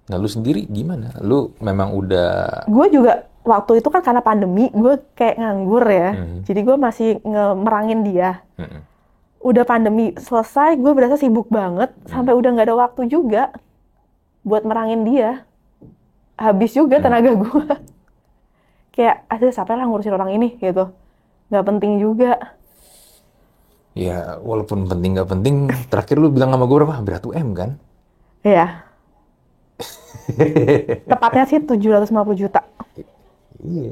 Nah, lu sendiri gimana? Lu memang udah... Gue juga waktu itu kan karena pandemi, gue kayak nganggur ya. Jadi gue masih merangin dia. Udah pandemi selesai, gue berasa sibuk banget. Sampai udah nggak ada waktu juga buat merangin dia. Habis juga tenaga gue. Kayak, siapa lah ngurusin orang ini gitu. Nggak penting juga. Ya, walaupun penting nggak penting, terakhir lu bilang sama gue berapa? Hampir 1 M kan? Iya. Tepatnya sih 750 juta. Iya.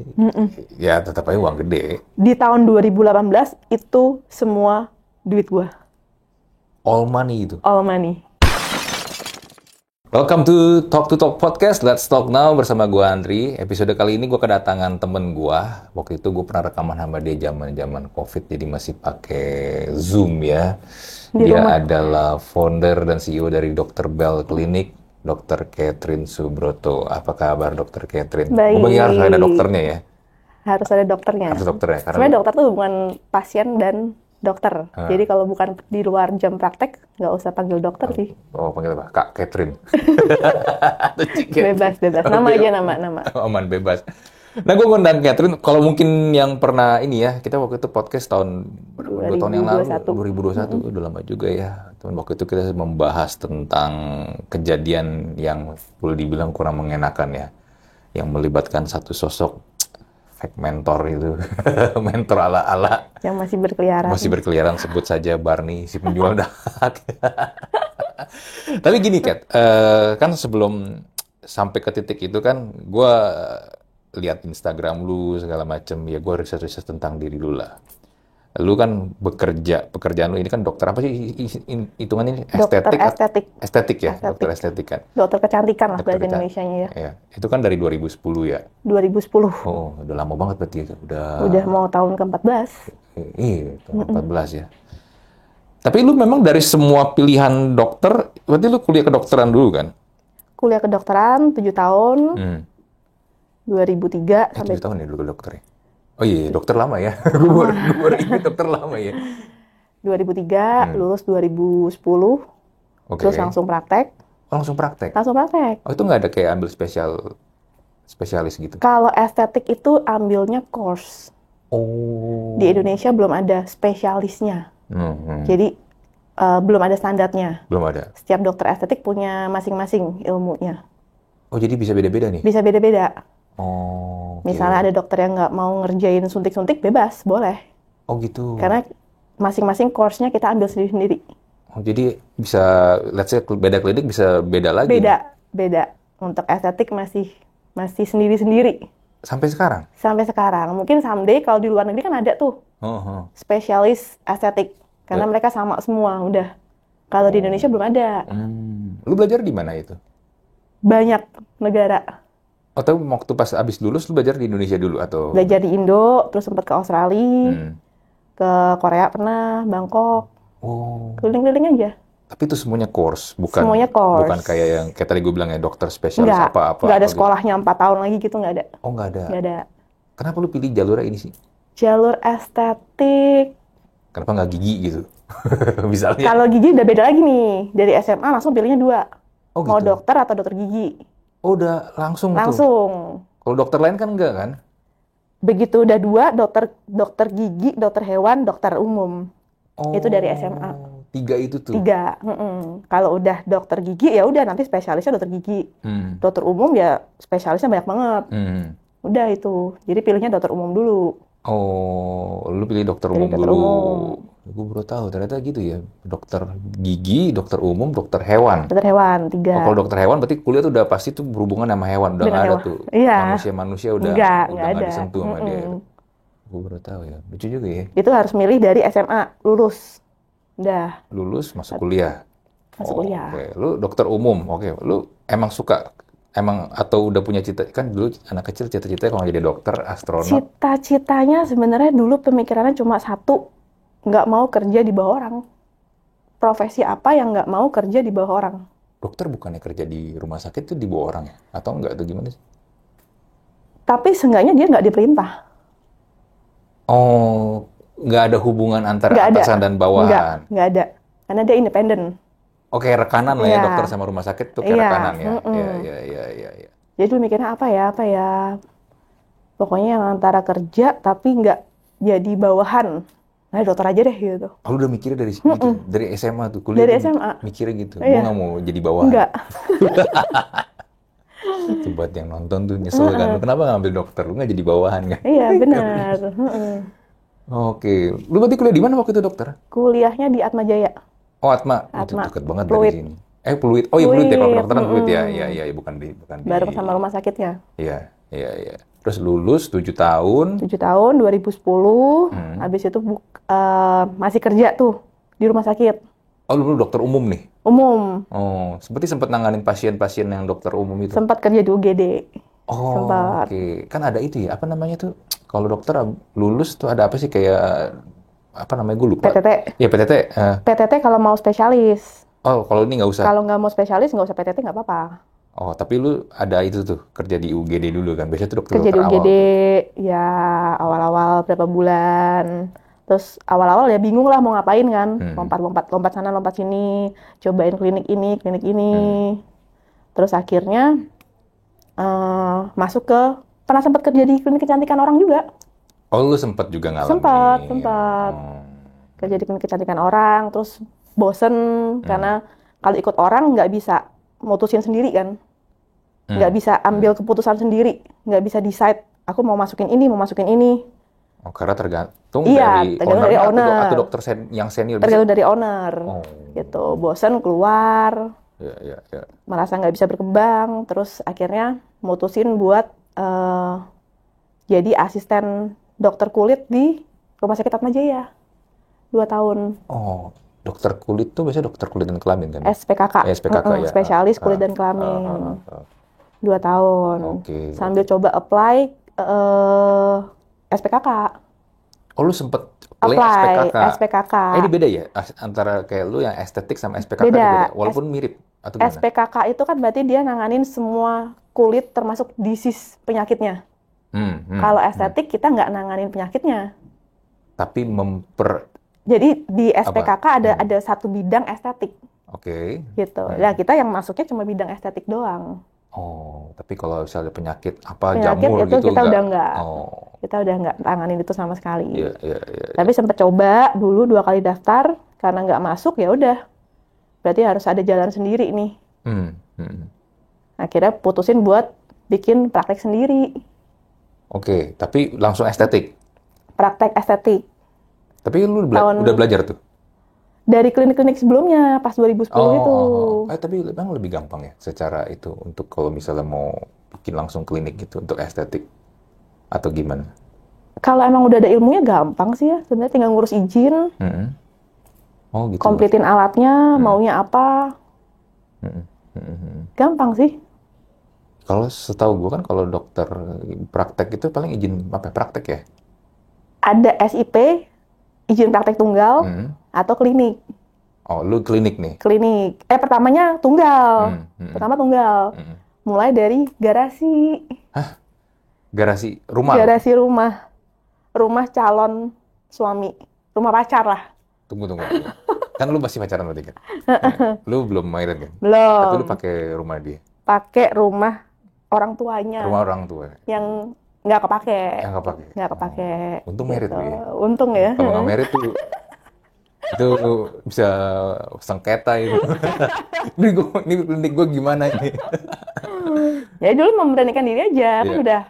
Ya, tetap aja uang gede. Di tahun 2018 itu semua duit gue. All money itu. All money. Welcome to Talk Podcast. Let's talk now bersama gue Andri. Episode kali ini gue kedatangan temen gue. Waktu itu gue pernah rekaman sama dia zaman COVID, jadi masih pakai Zoom ya. Dia adalah founder dan CEO dari Dr. Bell Clinic, Dr. Catherine Subroto. Apa kabar Dr. Catherine? Baik. Gue harus ada dokternya ya. Harus ada dokternya. Harus dokternya. Sebenarnya dokter tuh hubungan pasien dan dokter. Jadi kalau bukan di luar jam praktek, nggak usah panggil dokter sih. Oh, panggil apa? Kak Catherine. Bebas. Nama aja nama. Aman, bebas. Nah, gue ngundang Catherine, kalau mungkin yang pernah ini ya, kita waktu itu podcast tahun 2 tahun yang lalu, 2021, udah lama juga ya. Waktu itu kita membahas tentang kejadian yang boleh dibilang kurang mengenakan ya, yang melibatkan satu sosok fake mentor itu, mentor ala-ala. Yang masih berkeliaran. Masih berkeliaran, sebut saja Barney, si penjual dahak. Tapi gini, Kat, kan sebelum sampai ke titik itu kan, gue lihat Instagram lu segala macem, ya gue riset-riset tentang diri lu lah. Lu kan pekerjaan lu ini kan dokter apa sih hitungannya? Dokter estetik. Estetik ya, dokter estetik kan. Dokter kecantikan lah bahasa Indonesianya ya. Iya, itu kan dari 2010 ya. 2010. Oh, udah lama banget berarti ya. Udah mau tahun ke-14. Iya, tahun 14 ya. Tapi lu memang dari semua pilihan dokter, berarti lu kuliah kedokteran dulu kan? Kuliah kedokteran 7 tahun. 2003 sampai 7 tahun ya dulu dokternya. Oh iya, dokter lama ya. Gue baru ingat dokter lama ya. 2003, lulus 2010. Terus langsung praktek. Oh, langsung praktek? Langsung praktek. Oh, itu nggak ada kayak ambil spesialis gitu? Kalau estetik itu ambilnya course. Oh. Di Indonesia belum ada spesialisnya. Jadi belum ada standarnya. Belum ada? Setiap dokter estetik punya masing-masing ilmunya. Oh, jadi bisa beda-beda nih? Bisa beda-beda. Oh. Misalnya ada dokter yang nggak mau ngerjain suntik-suntik, bebas, boleh. Oh gitu? Karena masing-masing course-nya kita ambil sendiri-sendiri. Oh, jadi bisa, let's say beda klinik bisa beda lagi? Beda. Untuk estetik masih sendiri-sendiri. Sampai sekarang? Sampai sekarang. Mungkin someday kalau di luar negeri kan ada tuh spesialis estetik. Karena mereka sama semua, udah. Kalau di Indonesia belum ada. Lu belajar di mana itu? Banyak negara. Atau waktu pas abis lulus lu belajar di Indonesia dulu atau? Belajar di Indo, terus sempat ke Australia, ke Korea pernah, Bangkok. Oh. Keliling-keliling aja. Tapi itu semuanya course, bukan? Semuanya course. Bukan kayak yang kayak tadi gue bilang ya dokter spesialis apa-apa. Nggak ada sekolahnya 4 tahun lagi gitu, nggak ada. Oh, nggak ada? Nggak ada. Kenapa lu pilih jalurnya ini sih? Jalur estetik. Kenapa nggak gigi gitu? Misalnya. Kalau gigi udah beda lagi nih. Dari SMA langsung pilihnya 2. Oh, mau gitu? dokter atau dokter gigi. Oh, udah langsung tuh? Langsung. Kalau dokter lain kan enggak kan? Begitu udah 2, dokter gigi, dokter hewan, dokter umum. Oh, itu dari SMA. 3 itu tuh? 3. Kalau udah dokter gigi, ya udah nanti spesialisnya dokter gigi. Dokter umum ya spesialisnya banyak banget. Udah itu. Jadi pilihnya dokter umum dulu. Oh, lu pilih dokter umum dulu. Gue baru tahu ternyata gitu ya. Dokter gigi, dokter umum, dokter hewan. Dokter hewan 3. Oh, kalau dokter hewan berarti kuliah tuh udah pasti tuh berhubungan sama hewan, udah nggak ada tuh. Iya. Manusia udah nggak ada. Disentuh sama dia. Gue baru tahu ya. Lucu juga ya. Itu harus milih dari SMA, lulus. Udah. Lulus masuk kuliah. Masuk kuliah. Oke. Lu dokter umum. Oke. Lu emang suka atau udah punya cita, kan dulu anak kecil cita-citanya kalau jadi dokter, astronot. Cita-citanya sebenarnya dulu pemikirannya cuma satu, nggak mau kerja di bawah orang. Profesi apa yang nggak mau kerja di bawah orang? Dokter bukannya kerja di rumah sakit tuh di bawah orang ya? Atau enggak, atau gimana sih? Tapi seenggaknya dia nggak diperintah. Oh, nggak ada hubungan antara atasan dan bawahan? Nggak ada. Karena dia independen. Oke, rekanan lah ya, Iya. dokter sama rumah sakit tuh kayak Iya. rekanan ya. Mm-mm. Iya. Jadi dulu mikirnya apa ya. Pokoknya yang antara kerja tapi nggak jadi bawahan. Nah, dokter aja deh gitu. Oh, lu udah mikirnya dari gitu, dari SMA tuh, kuliah Dari tuh SMA. mikirnya gitu. Gua Iya. nggak mau jadi bawahan. Enggak. Itu buat yang nonton tuh nyesel kan. Lu kenapa ngambil dokter? Lu nggak jadi bawahan kan? Iya, benar. Oke. Lu berarti kuliah di mana waktu itu dokter? Kuliahnya di Atma Jaya. Oh, Atma. Itu Atma. deket banget Fluid. dari sini. Fluid. Oh iya, Fluid ya. Kalau Fluid. kedokteran Fluid ya. Iya, bukan di. Bareng sama rumah sakitnya. Iya. Terus lulus 7 tahun. 7 tahun, 2010. Habis itu masih kerja tuh di rumah sakit. Oh, lu dokter umum nih? Umum. Oh, seperti sempat nanganin pasien-pasien yang dokter umum itu? Sempat kerja di UGD. Oh, Sempat. oke. Kan ada itu ya, apa namanya tuh? Kalau dokter lulus tuh ada apa sih kayak, apa namanya, gue lupa. PTT. Iya, PTT. PTT kalau mau spesialis. Oh, kalau ini nggak usah? Kalau nggak mau spesialis, nggak usah PTT, nggak apa-apa. Oh, tapi lu ada itu tuh, kerja di UGD dulu kan? Biasanya tuh Kerja di dokter UGD, awal. ya awal-awal berapa bulan. Terus awal-awal ya bingung lah mau ngapain kan. Lompat sana, lompat sini. Cobain klinik ini. Terus akhirnya masuk ke, pernah sempat kerja di klinik kecantikan orang juga. Oh, lu sempat juga ngalamin? Sempat. Oh. Kerja di klinik kecantikan orang, terus bosen karena kalau ikut orang nggak bisa mutusin sendiri kan. Nggak bisa ambil keputusan sendiri, nggak bisa decide, aku mau masukin ini. Oh, karena tergantung Iya, tergantung dari owner. atau dokter yang senior? Tergantung dari owner. Oh. Gitu, bosen keluar, Iya. merasa nggak bisa berkembang, terus akhirnya mutusin buat jadi asisten dokter kulit di Rumah Sakit Atma Jaya 2 tahun. Oh, dokter kulit tuh biasanya dokter kulit dan kelamin kan? SPKK, SPKK ya. spesialis kulit dan kelamin. 2 tahun. Oke. Sambil coba apply SPKK. Oh, lu sempet Apply SPKK. SPKK. Ini beda ya? Antara kayak lu yang estetik sama SPKK itu Beda. beda? Walaupun mirip atau gimana? SPKK itu kan berarti dia nanganin semua kulit termasuk disease penyakitnya. Kalau estetik kita nggak nanganin penyakitnya. Tapi Jadi di SPKK ada satu bidang estetik. Oke. Gitu. Nah, kita yang masuknya cuma bidang estetik doang. Oh, tapi kalau misalnya penyakit apa Penyakit jamur itu gitu kita udah nggak. Oh. Kita udah nggak tanganin itu sama sekali. Iya. Tapi sempat coba dulu 2 kali daftar, karena nggak masuk ya udah. Berarti harus ada jalan sendiri nih. Akhirnya putusin buat bikin praktek sendiri. Oke, tapi langsung estetik. Praktek estetik. Tapi lu udah belajar tuh? Dari klinik-klinik sebelumnya, pas 2010 itu. Tapi memang lebih gampang ya secara itu untuk kalau misalnya mau bikin langsung klinik gitu untuk estetik atau gimana? Kalau emang udah ada ilmunya gampang sih ya. Sebenarnya tinggal ngurus izin, Oh gitu. kompletin alatnya, maunya apa. Gampang sih. Kalau setahu gue kan kalau dokter praktek itu paling izin apa praktek ya? Ada SIP, izin praktek tunggal, atau klinik. Oh, lu klinik nih? Klinik. Pertamanya tunggal. Pertama tunggal. Mulai dari garasi. Hah? Garasi rumah? Garasi rumah. Rumah calon suami. Rumah pacar lah. Tunggu. Kan lu masih pacaran berarti kan? Lu belum married kan? Belum. Tapi lu pakai rumah dia? Pakai rumah orang tuanya. Rumah orang tua? Yang nggak kepake. Nggak kepake. Untung married gitu. lu ya? Untung ya. Kalau nggak married tuh itu bisa sengketa itu. Ini klinik gue gimana ini? Ya dulu memberanikan diri aja, kan udah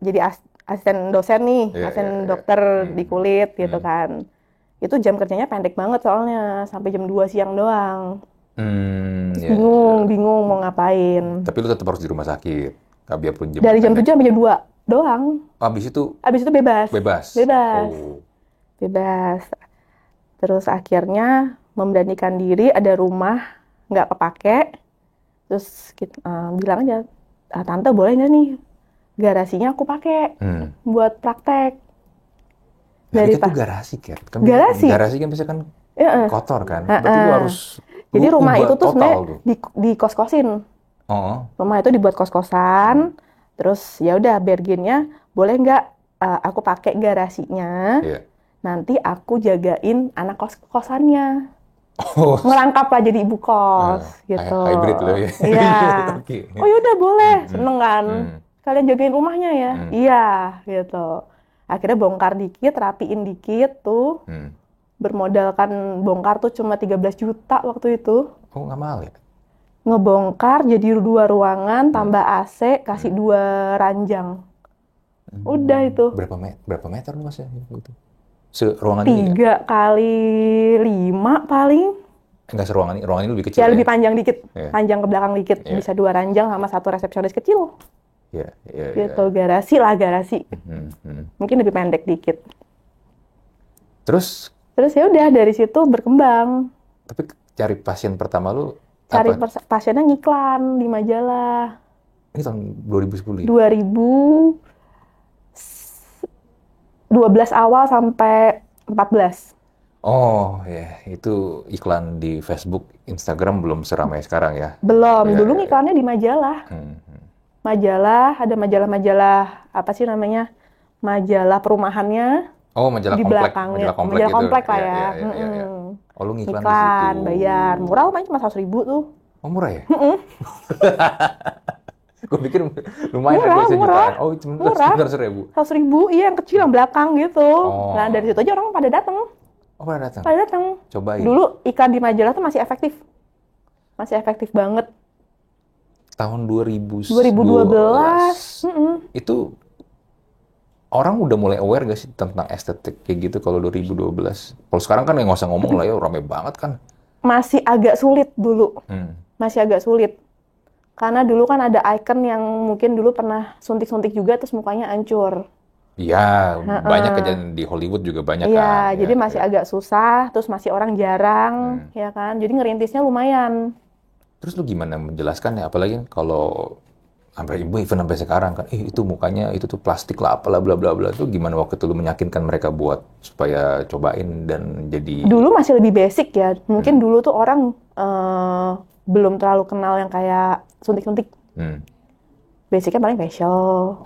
jadi asisten dosen nih, asisten dokter di kulit gitu kan. Itu jam kerjanya pendek banget soalnya, sampai jam 2 siang doang. Bingung mau ngapain. Tapi lu tetap harus di rumah sakit. Biarpun jam dari jam 7 sampai jam 2 doang. Habis itu bebas. Oh. Bebas. Terus akhirnya memberanikan diri, ada rumah nggak kepake. Terus bilang aja, tante boleh nggak nih garasinya aku pakai buat praktek. Dari itu garasi kan? Garasi kan biasanya kan kotor kan? Berarti lu harus jadi rumah itu tuh sebenarnya di kos-kosin. Rumah itu dibuat kos-kosan. Terus ya udah bergennya boleh nggak aku pakai garasinya? Nanti aku jagain anak kos-kosannya. Oh, Ngerangkap lah jadi ibu kos gitu. hybrid loh ya. Iya. Oke. Oh yaudah boleh, seneng kan. Hmm. Kalian jagain rumahnya ya? Hmm. Iya, gitu. Akhirnya bongkar dikit, rapiin dikit tuh. Hmm. Bermodalkan bongkar tuh cuma 13 juta waktu itu. Oh, nggak mahal ya? Ngebongkar jadi 2 ruangan, tambah AC, kasih 2 ranjang. Udah itu. Berapa meter luasnya gitu? Seruangan ini 3 kali 5 paling. enggak seruangan ini, ruangan ini lebih kecil Ya ya? lebih panjang dikit, Iya. panjang ke belakang dikit. Iya. Bisa 2 ranjang sama 1 resepsionis kecil. Iya, iya, iya. Gitu, garasi lah, garasi. Hmm. Mungkin lebih pendek dikit. Terus, Terus ya udah dari situ berkembang. tapi cari pasien pertama lu Cari apa? pasiennya ngiklan di majalah. Ini tahun 2010 ya? 2012 awal sampai 14. Oh ya, itu iklan di Facebook, Instagram belum seramai sekarang ya? Belum, Ya, dulu ya. ngiklannya di majalah. Majalah, ada majalah-majalah, apa sih namanya? Majalah perumahannya Oh, majalah di komplek, belakangnya. majalah komplek Majalah gitu. komplek lah Iya, ya. iya, iya, iya, iya. Oh, lu ngiklan di Iklan, situ. bayar. Murah lumayan cuma 100.000 tuh. Oh, murah ya? Gue pikir lumayan Murah, harganya murah. sejutaan. Oh, cuma Murah. 100.000. 100.000, iya yang kecil yang belakang gitu. Oh. Nah dari situ aja orang pada datang. Oh, pada datang. Pada datang. Cobain. Dulu iklan di majalah tuh masih efektif. Masih efektif banget. Tahun 2012. 2012. Itu orang udah mulai aware gak sih tentang estetik kayak gitu kalau 2012? Kalau sekarang kan nggak usah ngomong lah ya, rame banget kan. Masih agak sulit dulu. Masih agak sulit. Karena dulu kan ada icon yang mungkin dulu pernah suntik-suntik juga terus mukanya hancur. Iya, banyak kejadian di Hollywood juga banyak Iya, kan. jadi masih agak susah, terus masih orang jarang, ya kan. Jadi ngerintisnya lumayan. Terus lu gimana menjelaskannya? Apalagi kalau sampai sampai sekarang kan, itu mukanya itu tuh plastik lah, apalah bla bla bla. Itu gimana waktu itu lu meyakinkan mereka buat supaya cobain dan jadi. Dulu masih lebih basic ya. Mungkin dulu tuh orang belum terlalu kenal yang kayak suntik-suntik. Basicnya paling facial,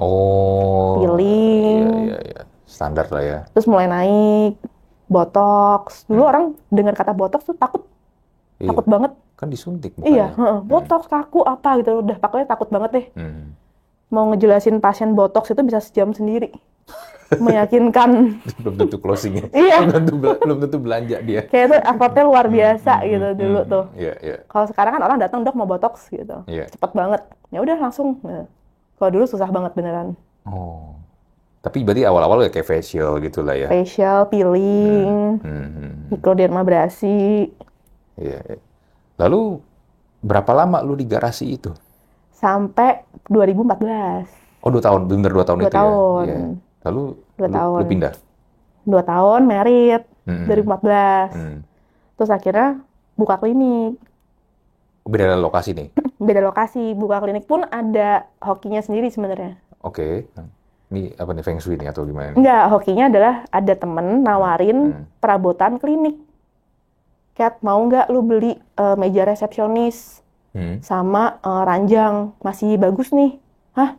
peeling, Iya. Standar lah ya. terus mulai naik, botox. Dulu orang dengar kata botox tuh takut banget. Kan disuntik mukanya. Iya, botox kaku apa gitu, udah pokoknya takut banget deh. Mau ngejelasin pasien botox itu bisa sejam sendiri, meyakinkan. Belum tentu closingnya. Iya. belum tentu belanja dia. Kayak itu effortnya luar biasa gitu dulu tuh. Iya. Kalau sekarang kan orang datang, dok mau botox gitu, Iya. cepet banget. Ya udah langsung. Nah, kalau dulu susah banget beneran. Oh. Tapi berarti awal-awal ya kayak facial gitu lah ya. Facial, peeling, mikrodermabrasi. Iya. Lalu berapa lama lu di garasi itu? Sampai 2014. Oh, 2 tahun, bener 2 tahun 2 itu tahun. ya. Iya. Lalu 2 tahun. lu pindah? 2 tahun, merit, 2014. Terus akhirnya buka klinik. Beda lokasi nih? Beda lokasi, buka klinik pun ada hokinya sendiri sebenarnya. Oke. Ini apa nih, Feng Shui nih atau gimana nih? Enggak, hokinya adalah ada temen nawarin perabotan klinik. Kat, mau nggak lu beli meja resepsionis sama ranjang, masih bagus nih. Hah?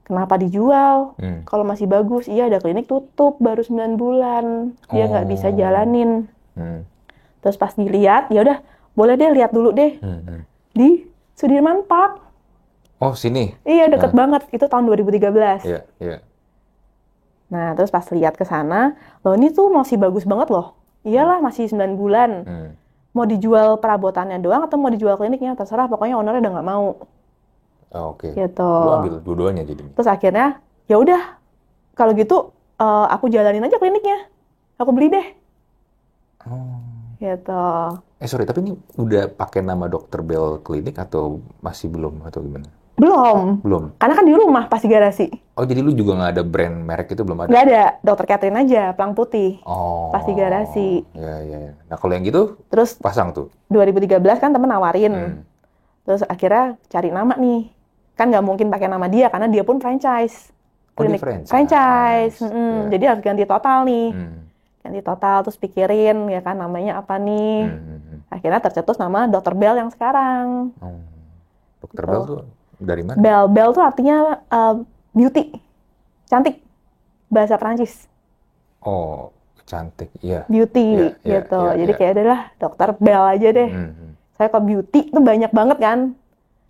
Kenapa dijual? Kalau masih bagus, iya ada klinik tutup baru 9 bulan. Dia nggak bisa jalanin. Terus pas dilihat, ya udah boleh deh lihat dulu deh. Di Sudirman Park. Oh, sini? Iya, deket banget. Itu tahun 2013. Iya. Nah, terus pas lihat ke sana, loh ini tuh masih bagus banget loh. Iyalah, masih 9 bulan. Mau dijual perabotannya doang atau mau dijual kliniknya? Terserah, pokoknya ownernya udah nggak mau. Oke. Gitu. Lu ambil dua-duanya jadi. Terus akhirnya, ya udah, kalau gitu aku jalanin aja kliniknya. Aku beli deh. Gitu. Sorry, tapi ini udah pakai nama Dr. Bell Clinic atau masih belum atau gimana? Belum. Karena kan di rumah pasti garasi. Oh, jadi lu juga nggak ada brand merek itu belum ada? Nggak ada. Dr. Catherine aja, Pelang Putih. Oh. Pasti garasi. Iya. Nah, kalau yang gitu, terus pasang tuh? 2013 kan temen nawarin. Terus akhirnya cari nama nih. Kan nggak mungkin pakai nama dia, karena dia pun franchise. Klinik franchise. Jadi harus ganti total nih. Ganti total, terus pikirin ya kan namanya apa nih. Akhirnya tercetus nama Dr. Bell yang sekarang. Dr. Bell tuh dari mana? Bell tuh artinya beauty, cantik, bahasa Perancis. Oh, Cantik, iya. Beauty gitu. Jadi kayak adalah dokter Bel aja deh. Saya kalau beauty tuh banyak banget kan.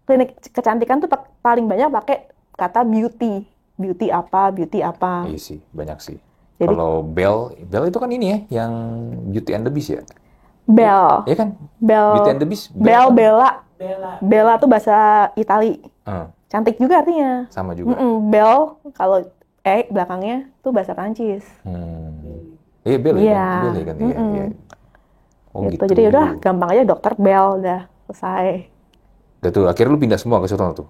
Klinik kecantikan tuh paling banyak pakai kata beauty. Beauty apa? Iya sih, banyak sih. Jadi, kalau Bel itu kan ini ya, yang Beauty and the Beast ya? Bel. Iya kan? Bel. Beauty and the Beast. Bella tuh bahasa Itali. Cantik juga artinya. Sama juga. Bel kalau belakangnya tuh bahasa Prancis. Iya, Bel ya kan? Iya. Oh gitu. Jadi udah gampang aja dokter Bel, udah selesai. Udah tuh, akhirnya lu pindah semua ke situ tuh?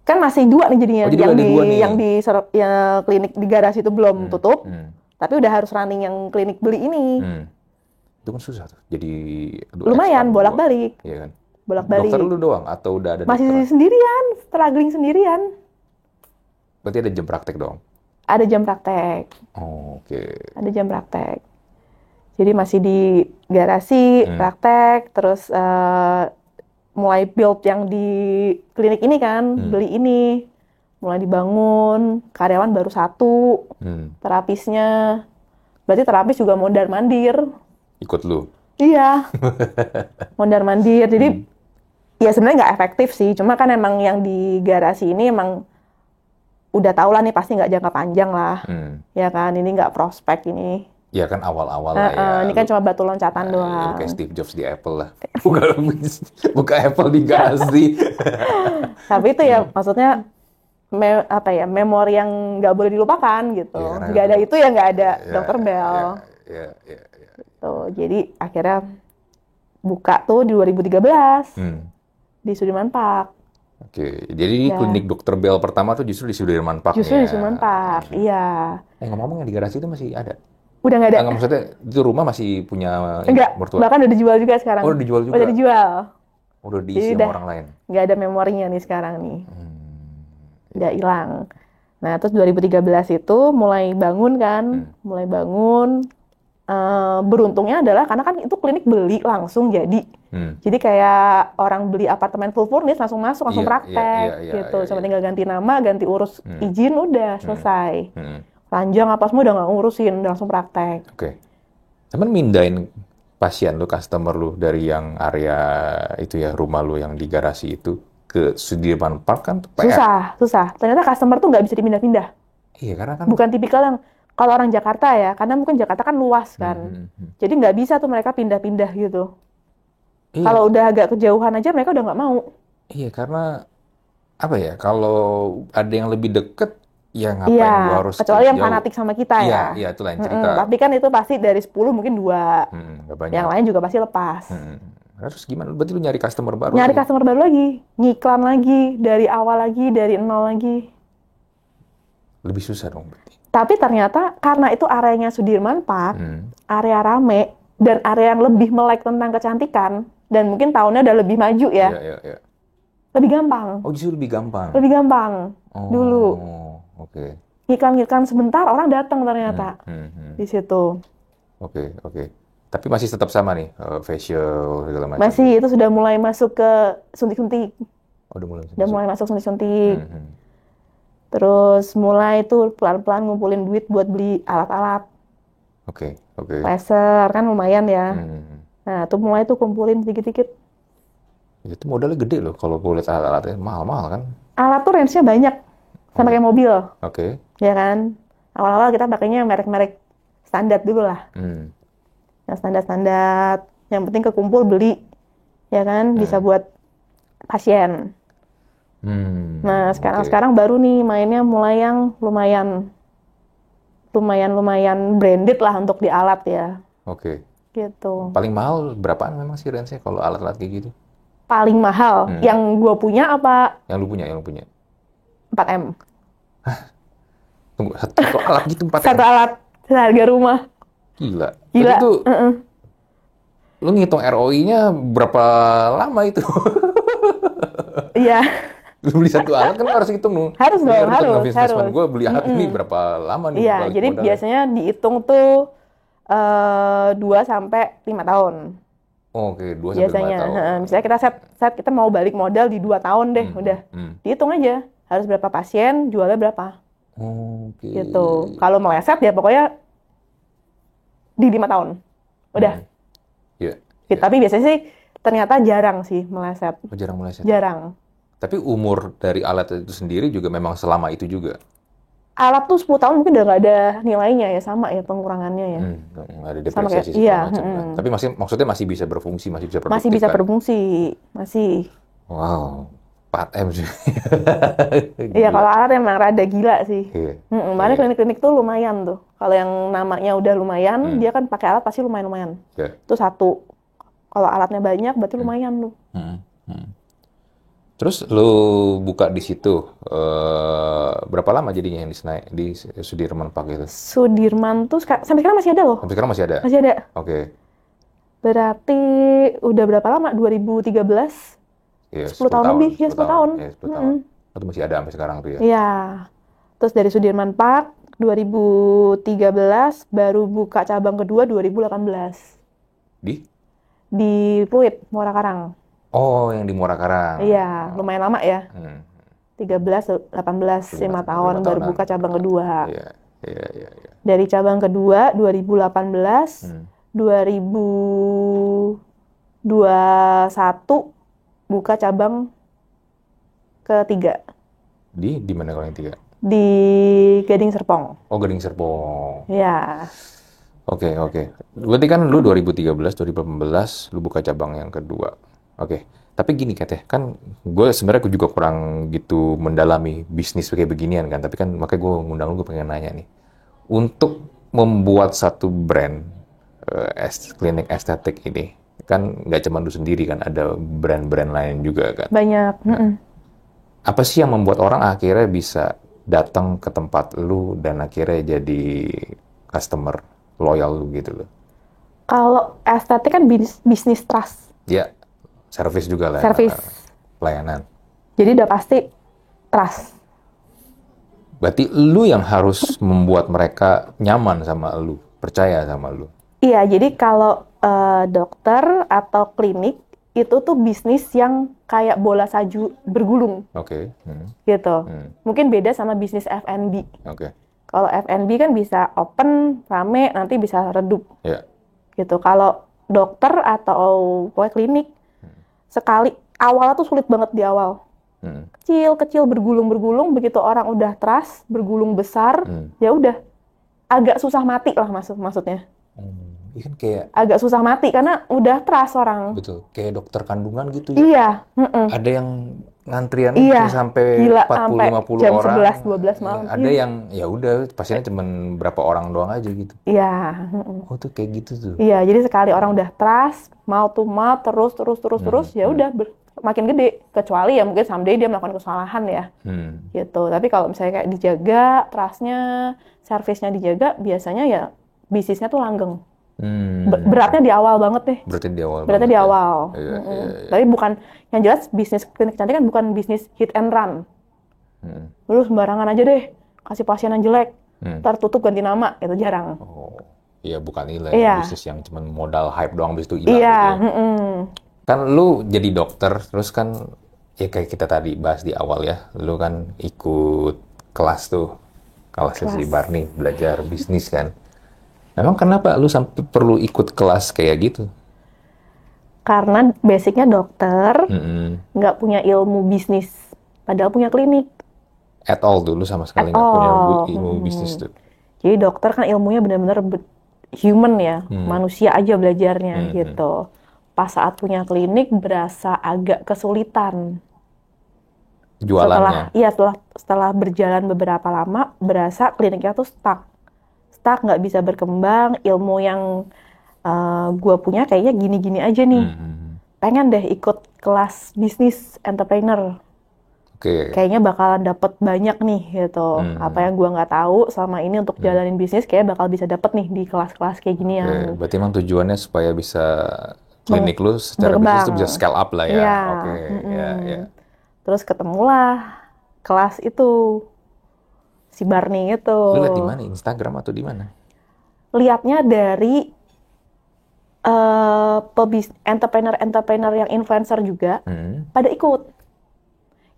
Kan masih 2 nih jadinya. Yang di klinik di garasi itu belum tutup. Tapi udah harus running yang klinik beli ini. Itu kan susah tuh. Jadi lumayan bolak-balik. Iya kan? Bolak-balik. Dokter lu doang atau udah ada masih dokter? Sendirian, struggling sendirian. Berarti ada jam praktek dong? Ada jam praktek. Oke. Ada jam praktek. Jadi masih di garasi, praktek, terus mulai build yang di klinik ini kan, beli ini, mulai dibangun, karyawan baru 1, terapisnya, berarti terapis juga mondar-mandir. Ikut lu? Iya, mondar-mandir, jadi ya sebenarnya nggak efektif sih, cuma kan emang yang di garasi ini emang udah tau lah nih pasti nggak jangka panjang lah, ya kan, ini nggak prospek ini. Ya kan awal-awal lah ya. Ini kan cuma batu loncatan doang. Kayak Steve Jobs di Apple lah. Buka Apple di garasi. Tapi itu ya maksudnya memori yang nggak boleh dilupakan gitu. Nggak ada itu ya nggak ada Dr. Bel. Gitu. Jadi akhirnya buka tuh di 2013 di Sudirman Park. Oke, jadi klinik Dr. Bel pertama tuh justru di Sudirman Park. Justru di Sudirman Park, iya. Ngomong-ngomong yang di garasi itu masih ada? Udah nggak ada. Enggak, maksudnya itu rumah masih punya mertua? Bahkan udah dijual juga sekarang. Oh, udah dijual juga? Udah dijual. Udah diisi sama orang lain? Nggak ada memorinya nih sekarang nih. Udah hilang. Nah, terus 2013 itu mulai bangun kan. Mulai bangun. Beruntungnya adalah karena kan itu klinik beli langsung jadi. Jadi kayak orang beli apartemen full furnished langsung masuk, langsung praktek gitu. Cuma tinggal ganti nama, ganti urus izin, udah selesai. Ranjang apa semua udah nggak ngurusin, udah langsung praktek. Oke. Cuman mindahin pasien lu, customer lu dari yang area itu ya, rumah lu yang di garasi itu ke Sudirman Park kan PR. Susah. Ternyata customer tuh nggak bisa dipindah-pindah. Iya, karena kan bukan tipikal yang kalau orang Jakarta ya, karena mungkin Jakarta kan luas kan. Jadi nggak bisa tuh mereka pindah-pindah gitu. Iya. Kalau udah agak kejauhan aja mereka udah nggak mau. Iya, karena apa ya, kalau ada yang lebih deket, ya ngapain gua harus kecuali yang fanatik sama kita ya. Iya, itu lain cerita. Tapi kan itu pasti dari 10 mungkin 2. Yang lain juga pasti lepas. Terus gimana? Berarti lu nyari customer baru? Nyari customer baru lagi. Ngiklan lagi. Dari awal lagi. Dari 0 lagi. Lebih susah dong berarti. Tapi ternyata karena itu areanya Sudirman Park, area rame, dan area yang lebih melek tentang kecantikan, dan mungkin tahunnya udah lebih maju ya. Iya. Lebih gampang. Oh, justru lebih gampang? Lebih gampang. Dulu. Oke. Iklan-iklan sebentar orang datang ternyata di situ. Oke. Tapi masih tetap sama nih, facial segala macam. Masih, itu sudah mulai masuk ke suntik-suntik. Oh, udah mulai masuk suntik-suntik. Terus mulai tuh pelan-pelan ngumpulin duit buat beli alat-alat. Oke. Laser kan lumayan ya. Nah, tuh mulai tuh kumpulin dikit-dikit. Itu modalnya gede loh kalau gue lihat alat-alatnya, mahal-mahal kan? Alat tuh range-nya banyak. Sama kayak mobil. Oke. Ya kan? Awal-awal kita pakainya merek-merek standar dulu lah. Yang standar-standar. Yang penting kekumpul beli. Ya kan? Bisa buat pasien. Nah, sekarang baru nih mainnya mulai yang lumayan branded lah untuk di alat ya. Oke. Gitu. Paling mahal berapaan memang sih range-nya kalau alat-alat kayak gitu? Paling mahal? Yang gue punya apa? Yang lu punya. 4M. Hah? Tunggu, satu alat gitu 4M? Satu alat, seharga rumah. Gila. Itu lu ngitung ROI-nya berapa lama itu? Iya. Lu beli satu alat kan harus hitung. Harus dong, harus. Gue beli alat ini berapa lama nih? Iya, jadi modal. Biasanya dihitung tuh 2 sampai 5 tahun. Oke, 2 sampai 5 tahun. Misalnya kita set kita mau balik modal di 2 tahun deh, udah. Dihitung aja, harus berapa pasien, jualnya berapa. Oke. Gitu. Kalau meleset ya pokoknya di 5 tahun. Udah. Iya. Tapi biasanya sih ternyata jarang sih meleset. Jarang meleset. Jarang. Tapi umur dari alat itu sendiri juga memang selama itu juga. Alat tuh 10 tahun mungkin udah nggak ada nilainya ya, sama ya pengurangannya ya. Nggak ada depresiasi segala macam. Kan. Tapi maksudnya masih bisa berfungsi, masih bisa produktif. Masih bisa kan? berfungsi, masih. Wow, 4M sih. Iya, kalau alat emang rada gila sih. Iya. Makanya klinik-klinik tuh lumayan tuh. Kalau yang namanya udah lumayan, dia kan pakai alat pasti lumayan-lumayan. Yeah. Itu satu. Kalau alatnya banyak, berarti lumayan tuh. Terus lu buka di situ berapa lama jadinya yang di Sudirman Park itu? Sudirman tuh sampai sekarang masih ada loh. Sampai sekarang masih ada? Masih ada. Oke. Berarti udah berapa lama? 2013? Ya, 10 tahun lebih. Ya, 10 tahun. Ya, 10 tahun. Itu masih ada sampai sekarang tuh ya? Iya. Terus dari Sudirman Park 2013 baru buka cabang kedua 2018. Di Pluit, Muara Karang. Oh, yang di Muara Karang. Iya, lumayan lama ya. 13, 18, 5 tahun baru buka cabang kedua. Iya. Dari cabang kedua 2018, 2021 buka cabang ketiga. Di mana kalau yang tiga? Di Gading Serpong. Oh, Gading Serpong. Iya. Oke. Berarti kan lu 2013, 2018 lu buka cabang yang kedua. Oke. Tapi gini katanya, kan gue sebenarnya juga kurang gitu mendalami bisnis kayak beginian kan. Tapi kan makanya gue ngundang lu, gue pengen nanya nih. Untuk membuat satu brand klinik estetik ini, kan nggak cuma lu sendiri kan, ada brand-brand lain juga kan. Banyak. Apa sih yang membuat orang akhirnya bisa datang ke tempat lu dan akhirnya jadi customer loyal lu gitu loh? Kalau estetik kan bisnis trust. Ya, service juga lah. Service. Pelayanan. Jadi udah pasti trust. Berarti lu yang harus membuat mereka nyaman sama lu, percaya sama lu. Iya, jadi kalau dokter atau klinik itu tuh bisnis yang kayak bola salju bergulung. Oke. Gitu. Mungkin beda sama bisnis F&B. Oke. Kalau F&B kan bisa open, rame, nanti bisa redup. Iya. Gitu. Kalau dokter atau klinik, sekali awalnya tuh sulit banget di awal. Kecil bergulung, begitu orang udah trust, bergulung besar, ya udah agak susah mati lah maksudnya. Kan kayak agak susah mati karena udah trust orang. Betul, kayak dokter kandungan gitu ya. Iya. Ada yang ngantrian sampai gila, 40-50 jam orang. 11-12 malam. Ada yang ya udah pasiennya cuma berapa orang doang aja gitu. Iya. Oh tuh kayak gitu tuh. Iya, jadi sekali orang udah trust, mouth to mouth terus ya udah makin gede. Kecuali ya mungkin someday dia melakukan kesalahan ya. Gitu. Tapi kalau misalnya kayak dijaga trustnya, servisnya dijaga, biasanya ya bisnisnya tuh langgeng. Beratnya di awal banget deh. Beratnya di awal. Iya. Tapi bukan, yang jelas bisnis klinik kecantikan bukan bisnis hit and run. Lu sembarangan aja deh, kasih pasien yang jelek, ntar tutup ganti nama, itu jarang. Oh, iya bukan nilai bisnis yang cuma modal hype doang, habis itu hilang. Iya. Gitu ya. Kan lu jadi dokter, terus kan ya kayak kita tadi bahas di awal ya, lu kan ikut kelas tuh, kelasnya si Barney, belajar bisnis kan. Emang kenapa lu sampai perlu ikut kelas kayak gitu? Karena basicnya dokter, nggak punya ilmu bisnis, padahal punya klinik. At all tuh, lu sama sekali nggak punya ilmu bisnis tuh. Jadi dokter kan ilmunya benar-benar human ya, manusia aja belajarnya gitu. Pas saat punya klinik berasa agak kesulitan. Jualannya? Setelah berjalan beberapa lama, berasa kliniknya tuh stuck, nggak bisa berkembang, ilmu yang gue punya kayaknya gini-gini aja nih. Pengen deh ikut kelas bisnis entrepreneur. Kayaknya bakalan dapet banyak nih gitu. Apa yang gue nggak tahu selama ini untuk jalanin bisnis, kayaknya bakal bisa dapet nih di kelas-kelas kayak gini ya. Berarti emang tujuannya supaya bisa klinik lu secara bisnis itu bisa scale up lah ya. Ya. Terus ketemulah kelas itu. Si Barney itu. Lu lihat di mana? Instagram atau di mana? Lihatnya dari entrepreneur yang influencer juga pada ikut.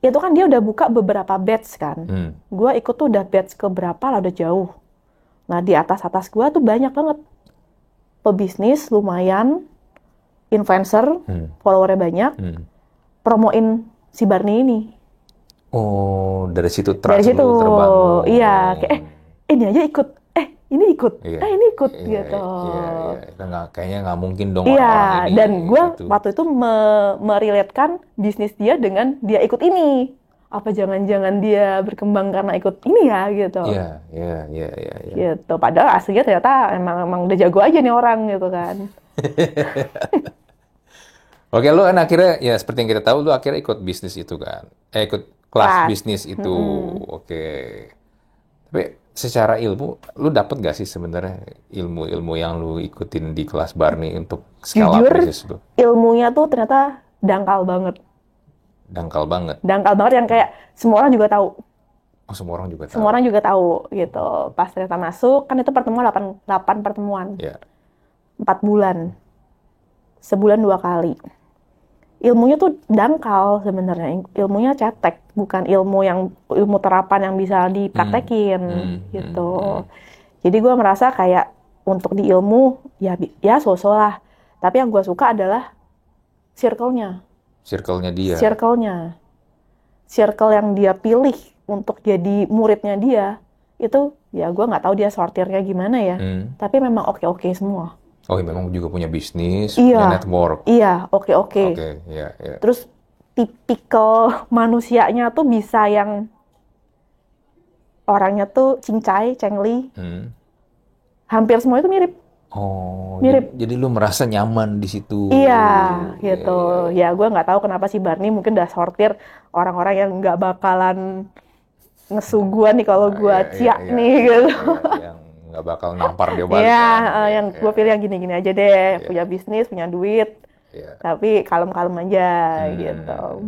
Itu kan dia udah buka beberapa batch kan. Gua ikut tuh udah batch ke berapa lah, udah jauh. Nah di atas gue tuh banyak banget. pebisnis lumayan, influencer, followernya banyak, promoin si Barney ini. Oh, dari situ Dari situ, lu terbangun. iya, kayak ini aja ikut, ini ikut, Iya. ini ikut Iya, gitu. iya. Kayaknya nggak mungkin dong Iya, orang-orang ini. dan gue gitu. waktu itu merelatekan bisnis dia dengan dia ikut ini. Apa jangan-jangan dia berkembang karena ikut ini ya gitu. Iya. Gitu. Padahal aslinya ternyata emang udah jago aja nih orang gitu kan. Oke, lu kan akhirnya ya seperti yang kita tahu, lu akhirnya ikut bisnis itu kan. Ikut kelas bisnis itu. Oke. Tapi secara ilmu, lu dapet gak sih sebenarnya ilmu-ilmu yang lu ikutin di kelas Barney untuk scale up bisnis lu? Ilmunya tuh ternyata dangkal banget. Dangkal banget yang kayak semua orang juga tahu. Oh, semua orang juga tahu. Semua orang juga tahu gitu. Pas ternyata masuk, kan itu pertemuan 8 pertemuan. Yeah. 4 bulan. Sebulan 2 kali. Ilmunya tuh dangkal sebenarnya. Ilmunya cetek, bukan ilmu terapan yang bisa dipraktekin gitu. Jadi gue merasa kayak untuk di ilmu ya so-so lah. Tapi yang gue suka adalah circle-nya. Circle-nya dia. Circle yang dia pilih untuk jadi muridnya dia, itu ya gue nggak tahu dia sortirnya gimana ya. Tapi memang oke-oke semua. Oh, memang juga punya bisnis, punya network. Iya, oke-oke. Iya. Terus tipikal manusianya tuh bisa yang orangnya tuh cincai, cengli. Hampir semua itu mirip. Oh, mirip. Jadi lu merasa nyaman di situ. Iya, gitu. Ya, gue nggak tahu kenapa si Barney mungkin udah sortir orang-orang yang nggak bakalan ngesu gue nih kalau gue nih gitu. Yang nggak bakal nampar dia balik. Iya, yang gue pilih yang gini-gini aja deh. Punya bisnis, punya duit, tapi kalem-kalem aja gitu.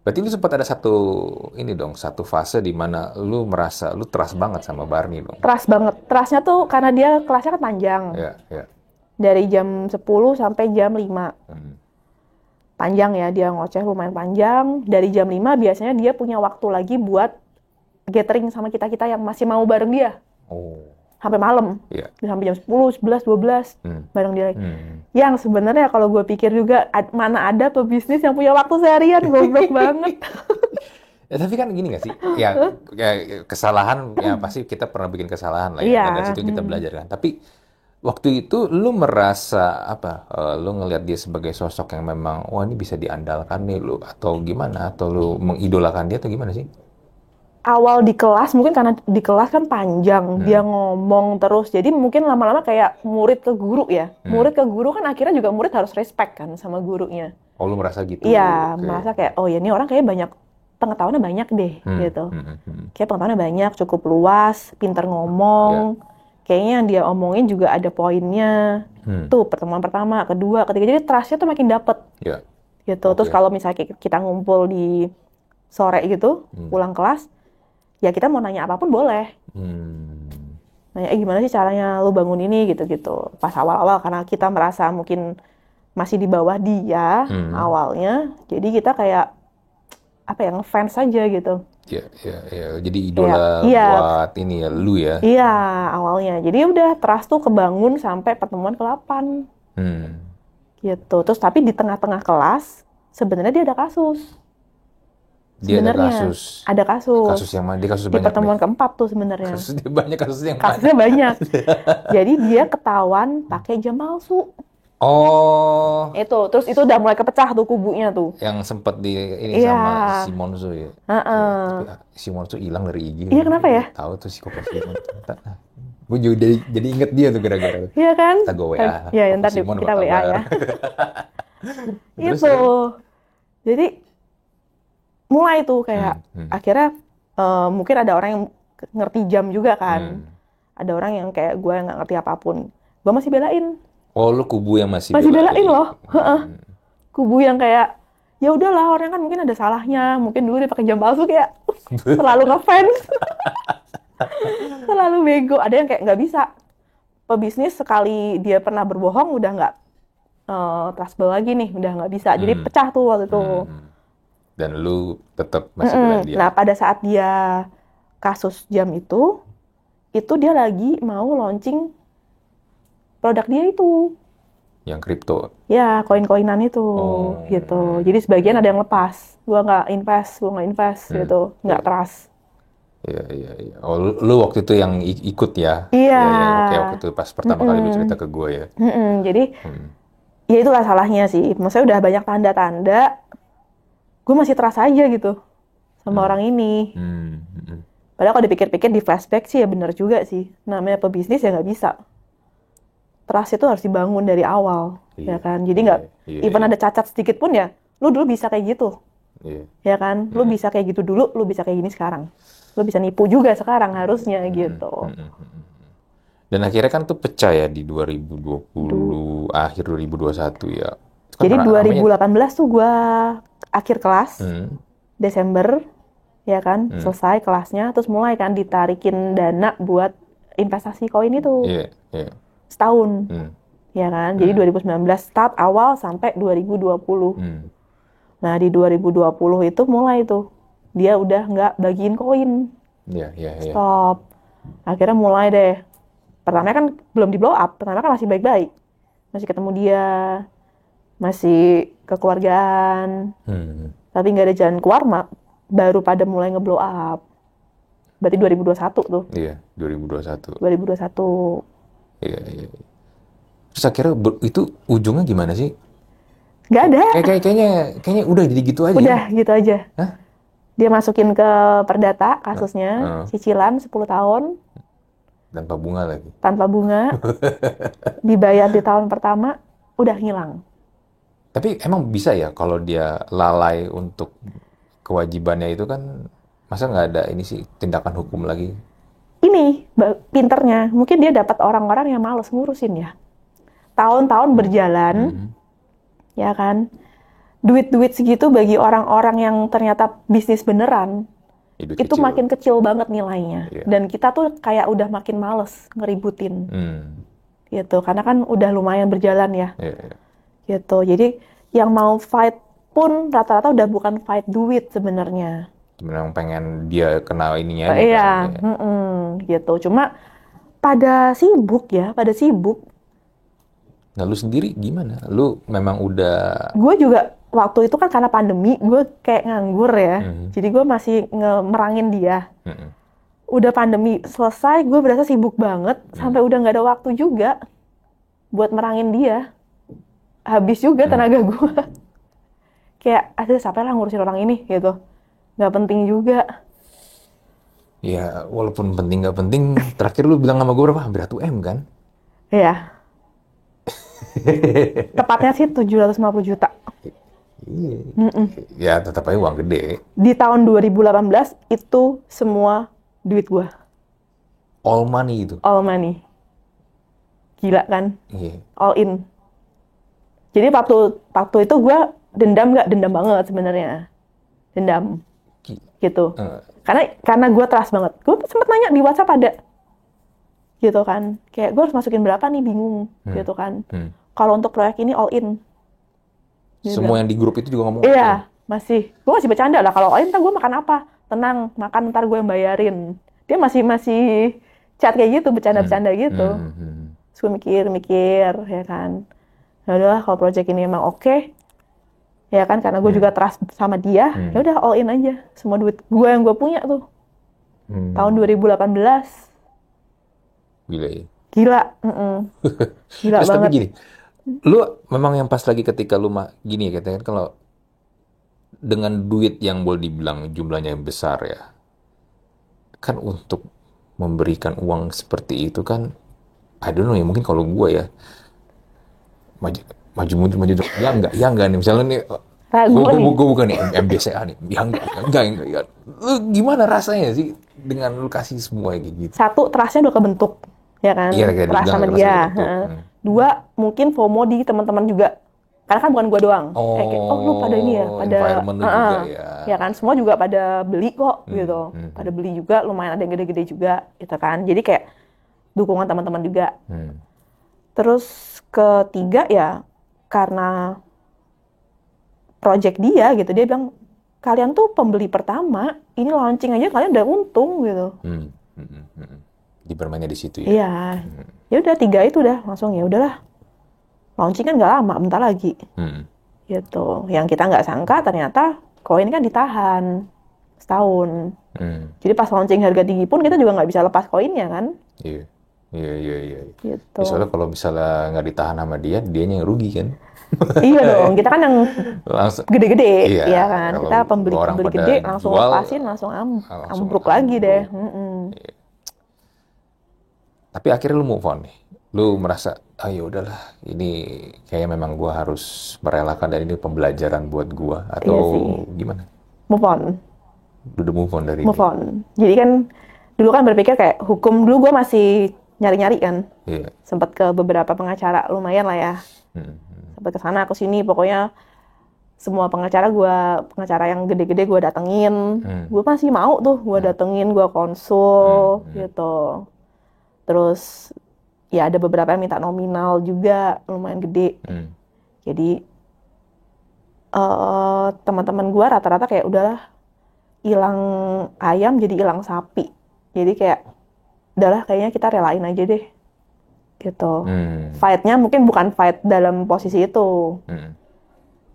Berarti lu sempat ada satu fase di mana lu merasa lu trust banget sama Barney dong. Trust banget. Trustnya tuh karena dia kelasnya kan panjang. Iya. Dari jam 10 sampai jam 5. Panjang ya, dia ngoceh lumayan panjang. Dari jam 5 biasanya dia punya waktu lagi buat gathering sama kita-kita yang masih mau bareng dia. Oh. Sampai malam. Iya. Sampai jam 10, 11, 12 bareng dia. Yang sebenarnya kalau gue pikir juga mana ada pebisnis yang punya waktu seharian, goblok banget. Ya, tapi kan gini nggak sih? Ya kesalahan ya pasti kita pernah bikin kesalahan lah ya. Dari situ kita belajar kan. Tapi waktu itu lu merasa apa? Lu ngelihat dia sebagai sosok yang memang wah ini bisa diandalkan nih lu atau gimana? Atau lu mengidolakan dia atau gimana sih? Awal di kelas, mungkin karena di kelas kan panjang, dia ngomong terus, jadi mungkin lama-lama kayak murid ke guru ya. Murid ke guru kan akhirnya juga murid harus respect kan sama gurunya. Oh, lu merasa gitu? Iya, merasa kayak, oh ya ini orang kayak banyak, pengetahuannya banyak deh, gitu. Kayak pengetahuannya banyak, cukup luas, pinter ngomong, kayaknya yang dia omongin juga ada poinnya. Tuh, pertemuan pertama, kedua, ketiga, jadi trust-nya tuh makin dapet. Gitu. Terus kalau misalnya kita ngumpul di sore gitu, pulang kelas, ya kita mau nanya apapun boleh. Nanya, gimana sih caranya lu bangun ini gitu-gitu. Pas awal-awal karena kita merasa mungkin masih di bawah dia awalnya. Jadi kita kayak apa ya, ngefans aja gitu. Iya. Jadi idola buat ini ya, lu ya. Iya, awalnya. Jadi udah trust tuh kebangun sampai pertemuan ke-8. Gitu. Terus tapi di tengah-tengah kelas sebenarnya dia ada kasus. Dia ada kasus. Kasus yang mana? Dia kasus di banyak. Di pertemuan ke-4 tuh sebenarnya. Kasusnya banyak. Jadi dia ketahuan pakai jam palsu. Oh. Terus itu udah mulai kepecah tuh kubunya tuh. Yang sempat sama si Monzo ya. Tapi si Monzo hilang dari IG. Iya, kenapa ya? Tahu tuh si Koko Simon. Gue jadi inget dia tuh gara-gara. Iya kan? Kita go WA. Iya, ntar kita WA ya. Itu. Jadi mulai tuh kayak akhirnya mungkin ada orang yang ngerti jam juga kan. Ada orang yang kayak gue yang nggak ngerti apapun. Gue masih belain. Oh, lu kubu yang masih belain loh. Kubu yang kayak ya udahlah, orang kan mungkin ada salahnya. Mungkin dulu dia pakai jam palsu kayak terlalu ngefans. Terlalu bego. Ada yang kayak nggak bisa. Pebisnis sekali dia pernah berbohong udah nggak trustable lagi nih, udah nggak bisa. Jadi pecah tuh waktu itu. Dan lu tetap masih belain dia. Nah, pada saat dia kasus jam itu dia lagi mau launching produk dia itu. Yang kripto? Ya, koin-koinan itu, gitu. Jadi sebagian ada yang lepas. Gua nggak invest, gitu. Nggak trust. Iya. Oh, lu waktu itu yang ikut ya? Iya. Iya, oke, waktu itu pas pertama kali lu cerita ke gue ya. Jadi, ya itulah salahnya sih. Maksudnya udah banyak tanda-tanda, gue masih trust aja gitu sama orang ini. Padahal kalau dipikir-pikir di flashback sih ya benar juga sih. Namanya pebisnis ya nggak bisa. Trust itu harus dibangun dari awal, ya kan? Jadi nggak, even ada cacat sedikit pun ya, lu dulu bisa kayak gitu, ya kan? Lu bisa kayak gitu dulu, lu bisa kayak gini sekarang. Lu bisa nipu juga sekarang harusnya gitu. Dan akhirnya kan tuh pecah ya di 2020, akhir 2021 ya. Kan jadi 2018 tuh gue akhir kelas, Desember, ya kan? Selesai kelasnya, terus mulai kan ditarikin dana buat investasi koin itu. Setahun, ya kan? Jadi 2019 start awal sampai 2020. Nah di 2020 itu mulai tuh dia udah nggak bagiin koin, stop. Akhirnya mulai deh. Pertama kan belum di blow up, pertama kan masih baik-baik, masih ketemu dia, masih kekeluargaan, tapi nggak ada jalan keluar, baru pada mulai nge-blow up. Berarti 2021 tuh. Iya, 2021. Iya. Terus akhirnya itu ujungnya gimana sih? Gak ada. Kayaknya udah jadi gitu aja. Udah gitu aja. Hah? Dia masukin ke perdata kasusnya, cicilan 10 tahun. Tanpa bunga lagi. Tanpa bunga. Dibayar di tahun pertama, udah hilang. Tapi emang bisa ya kalau dia lalai untuk kewajibannya itu kan, masa nggak ada ini sih tindakan hukum lagi? Ini pinternya, mungkin dia dapat orang-orang yang males ngurusin ya. Tahun-tahun berjalan, ya kan? Duit-duit segitu bagi orang-orang yang ternyata bisnis beneran, itu kecil. Makin kecil banget nilainya. Dan kita tuh kayak udah makin males ngeributin. Gitu, karena kan udah lumayan berjalan ya. Gitu, jadi yang mau fight pun rata-rata udah bukan fight duit sebenarnya. Memang pengen dia kena ininya. Iya, gitu. Cuma pada sibuk. Nah, lu sendiri gimana? Lu memang udah... Gue juga waktu itu kan karena pandemi, gue kayak nganggur ya. Jadi gue masih merangin dia. Udah pandemi selesai, gue berasa sibuk banget. Sampai udah nggak ada waktu juga buat merangin dia. Habis juga tenaga gue. Kayak, aduh siapa lah ngurusin orang ini gitu. Nggak penting juga. Ya, walaupun penting nggak penting, terakhir lu bilang sama gue berapa? Hampir 1 M kan? Iya. Tepatnya sih 750 juta. Iya. Ya, tetap aja uang gede. Di tahun 2018, itu semua duit gue. All money itu? All money. Gila kan? Iya. All in. Jadi waktu itu gue dendam banget sebenarnya. Dendam. Gitu. Karena gue trust banget. Gue sempat nanya di WhatsApp ada. Gitu kan. Kayak gue harus masukin berapa nih, bingung. Gitu kan. Kalau untuk proyek ini all in. Dia semua bilang, yang di grup itu juga ngomong? Iya, masih. Gue masih bercanda lah. Kalau all in, ntar gue makan apa? Tenang, makan ntar gue yang bayarin. Dia masih chat kayak gitu, bercanda-bercanda gitu. Terus gue mikir, ya kan. Ya udahlah, kalau proyek ini emang oke. Ya kan, karena gue juga trust sama dia, ya udah all in aja. Semua duit gue yang gue punya tuh. Tahun 2018. Gila ya? Gila. Gila terus, banget. Tapi gini, lu memang yang pas lagi ketika lu gini ya, katanya kan kalau dengan duit yang boleh dibilang jumlahnya yang besar ya, kan untuk memberikan uang seperti itu kan, I don't know ya, mungkin kalau gue ya, maju mundur ya enggak nih, misalnya nih gue bukan nih MBCA nih, ya enggak ya. Lu gimana rasanya sih dengan lu kasih semua kayak gitu? Satu, trustnya udah kebentuk, ya kan? Trust sama dia. Dua, mungkin FOMO di teman-teman juga, karena kan bukan gue doang. Kayak lu pada ini ya, pada juga ya kan, semua juga pada beli kok gitu, pada beli juga, lumayan ada yang gede-gede juga, gitu kan? Jadi kayak dukungan teman-teman juga. Terus ketiga ya, karena project dia gitu, dia bilang kalian tuh pembeli pertama, ini launching aja kalian udah untung gitu. Di bermainnya di situ ya. Iya, Ya udah 3 itu udah langsung ya udahlah. Launching kan nggak lama, bentar lagi. Gitu. Yang kita nggak sangka ternyata koin kan ditahan setahun. Jadi pas launching harga tinggi pun kita juga nggak bisa lepas koinnya kan. Iya. Gitu. Ya, soalnya kalau misalnya nggak ditahan sama dia, dianya yang rugi kan. Iya dong, kita kan yang langsung gede-gede, iya, ya kan. kalau Kita pembeli gede, langsung jual, lepasin, langsung ambruk lagi deh. Iya. Tapi akhirnya lu move on nih. Lu merasa, ya udahlah, ini kayaknya memang gua harus merelakan dan ini pembelajaran buat gua, atau Iya sih. gimana? Move on. Udah move on dari Move on. Jadi kan dulu kan berpikir kayak hukum, dulu gue masih nyari-nyari kan. Iya. Sempat ke beberapa pengacara, lumayan lah ya. Sempat ke sana ke sini, pokoknya semua pengacara yang gede-gede gue datengin. Gue masih mau tuh, gue datengin, gue konsul gitu. Terus ya ada beberapa yang minta nominal juga, lumayan gede. Jadi teman-teman gue rata-rata kayak udahlah, hilang ayam jadi hilang sapi. Jadi kayak udahlah kayaknya kita relain aja deh. Gitu. Fight-nya mungkin bukan fight dalam posisi itu.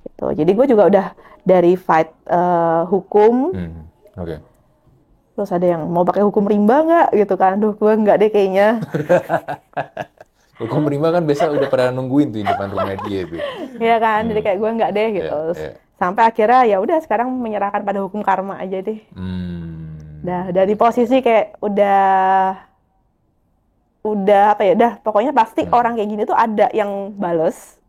Gitu. Jadi gue juga udah dari fight hukum. Oke. Terus ada yang mau pakai hukum rimba nggak gitu kan. Duh, gue nggak deh kayaknya. Hukum rimba kan biasa udah pada nungguin tuh di depan rumah dia tuh. Iya kan, jadi kayak gue nggak deh gitu. Sampai akhirnya ya udah sekarang menyerahkan pada hukum karma aja deh. Nah, dari posisi kayak udah apa ya, pokoknya pasti orang kayak gini tuh ada yang bales.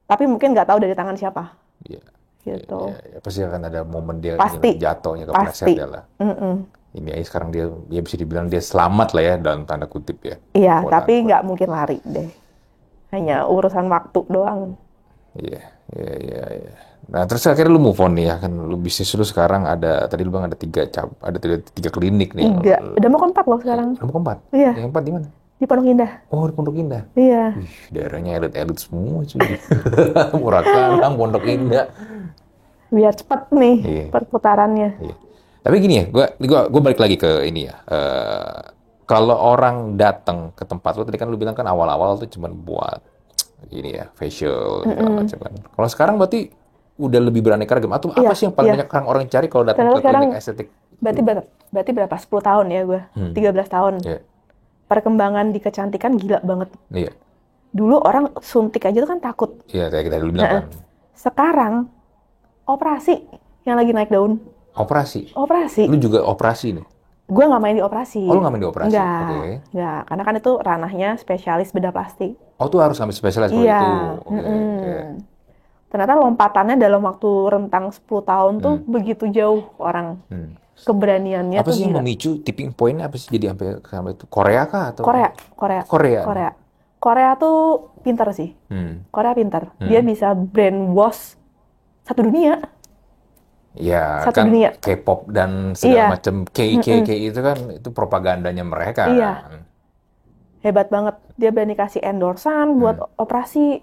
Tapi mungkin nggak tahu dari tangan siapa. Iya. Gitu. Ya, pasti akan ada momen dia pasti jatuhnya kepleset ya lah. Ini aja sekarang dia bisa dibilang dia selamat lah ya dalam tanda kutip ya. Iya, tapi nggak mungkin lari deh. Hanya urusan waktu doang. Iya. Nah, terus akhirnya lu move on nih ya kan, lu bisnis lu sekarang tadi lu bilang ada tiga klinik nih. Udah mau ke-4 loh sekarang. Udah mau ke-4? Iya. Yang 4 di mana? Di Pondok Indah. Oh, di Pondok Indah. Iya. Daerahnya elit-elit semua cuy. Murah Karang, Pondok Indah. Biar cepet nih perputarannya. Iya. Tapi gini ya, gua balik lagi ke ini ya. Kalau orang datang ke tempat lu, tadi kan lu bilang kan awal-awal tuh cuma buat ini ya, facial segala macam kan. Kalau sekarang berarti udah lebih beraneka ragam. Atau apa sih yang paling banyak orang cari kalau datang ke klinik estetik? Berarti berapa? 10 tahun ya gue? 13 tahun. Yeah. Perkembangan di kecantikan gila banget. Iya. Dulu orang suntik aja tuh kan takut. Iya, kayak kita dulu bilang kan. Sekarang operasi yang lagi naik daun. Operasi? Operasi. Lu juga operasi nih? Gue nggak main di operasi. Oh, lu nggak main di operasi? Enggak. Karena kan itu ranahnya spesialis bedah plastik. Oh, tuh harus sampai spesialis kalau itu? Ternyata lompatannya dalam waktu rentang 10 tahun tuh begitu jauh orang. Keberaniannya apa tuh sih yang gila. memicu tipping point apa sih jadi sampai itu? Korea kah atau? Korea tuh pintar sih. Korea pintar. Dia bisa brainwash satu dunia. Ya, satu kan dunia. K-pop dan segala macam KKK itu kan itu propagandanya mereka. Iya. Hebat banget. Dia berani kasih endorsan buat operasi.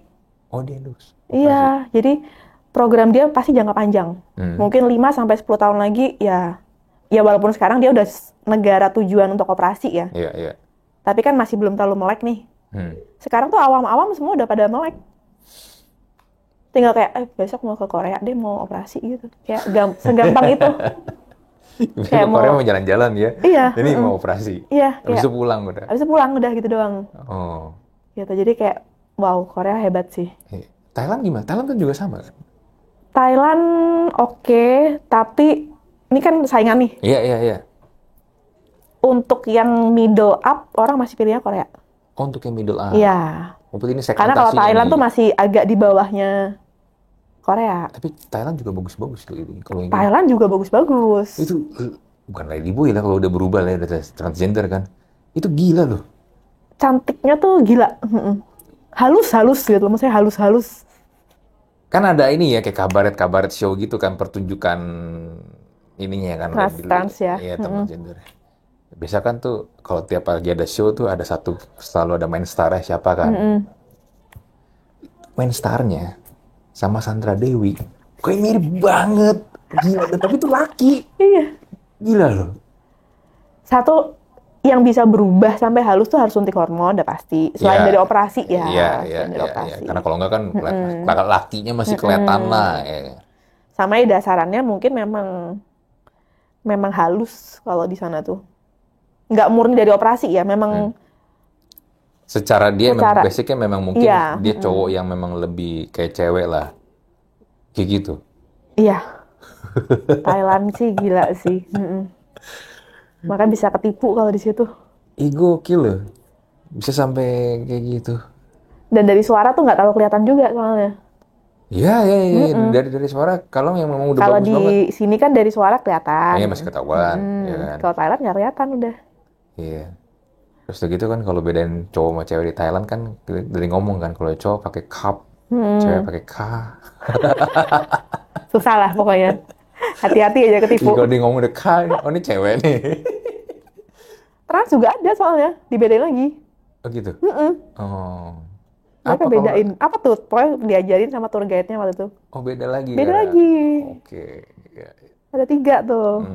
Oh, dia endorse. Iya, jadi program dia pasti jangka panjang. Mungkin 5 sampai 10 tahun lagi ya walaupun sekarang dia udah negara tujuan untuk operasi ya. Iya. Tapi kan masih belum terlalu melek nih. Sekarang tuh awam-awam semua udah pada melek. Tinggal kayak besok mau ke Korea deh mau operasi gitu. Kayak segampang itu. Kayak Korea mau jalan-jalan ya. Iya. Ini mau operasi. Iya. Habis itu pulang udah gitu doang. Oh. Gitu. Jadi kayak wow, Korea hebat sih. Thailand gimana? Thailand kan juga sama kan? Thailand oke, tapi ini kan saingan nih. Iya. Untuk yang middle up, orang masih pilihnya Korea. Oh, untuk yang middle up? Iya. Ini karena kalau Thailand tuh masih agak di bawahnya Korea. Tapi Thailand juga bagus-bagus tuh ini. Thailand juga bagus-bagus. Itu bukan ladyboy lah kalau udah berubah lah, udah transgender kan. Itu gila loh. Cantiknya tuh gila. Halus-halus gitu, maksudnya halus-halus. Kan ada ini ya, kayak kabaret show gitu kan, pertunjukan ininya kan. Trans ya. Iya, transgender. Biasa kan tuh, kalau tiap lagi ada show tuh ada selalu ada main star-nya siapa kan. Main star-nya sama Sandra Dewi, kayak mirip banget. Gila, tapi itu laki. Iya. Gila loh. Satu, yang bisa berubah sampai halus tuh harus suntik hormon, udah pasti. Selain dari operasi ya. Iya. Karena kalau enggak kan lakinya masih kelihatan lah. Ya. Sama ya dasarannya mungkin memang halus kalau di sana tuh. Nggak murni dari operasi ya, memang. Secara basicnya memang mungkin dia cowok yang memang lebih kayak cewek lah. Kayak gitu. Iya. Thailand sih gila sih. Makanya bisa ketipu kalau di situ. Gokil loh. Bisa sampai kayak gitu. Dan dari suara tuh nggak terlalu kelihatan juga soalnya. Iya. Dari suara kalau yang memang udah kalau bagus banget. Kalau di sini kan dari suara kelihatan. Iya masih ketahuan. Ya kan? Kalau Thailand nggak kelihatan udah. Iya. Terus gitu kan kalau bedain cowok sama cewek di Thailand kan dari ngomong kan kalau cowok pakai cup, cewek pakai K. Susah lah pokoknya. Hati-hati aja ketipu. Kalau dia ngomong udah K, oh ini cewek nih. Trans juga ada soalnya, dibedain lagi. Oh gitu? Oh. Mereka bedain. Apa tuh? Pokoknya diajarin sama tour guide-nya waktu itu. Oh beda lagi. Beda lagi. Oke. Ya. Ada 3 tuh.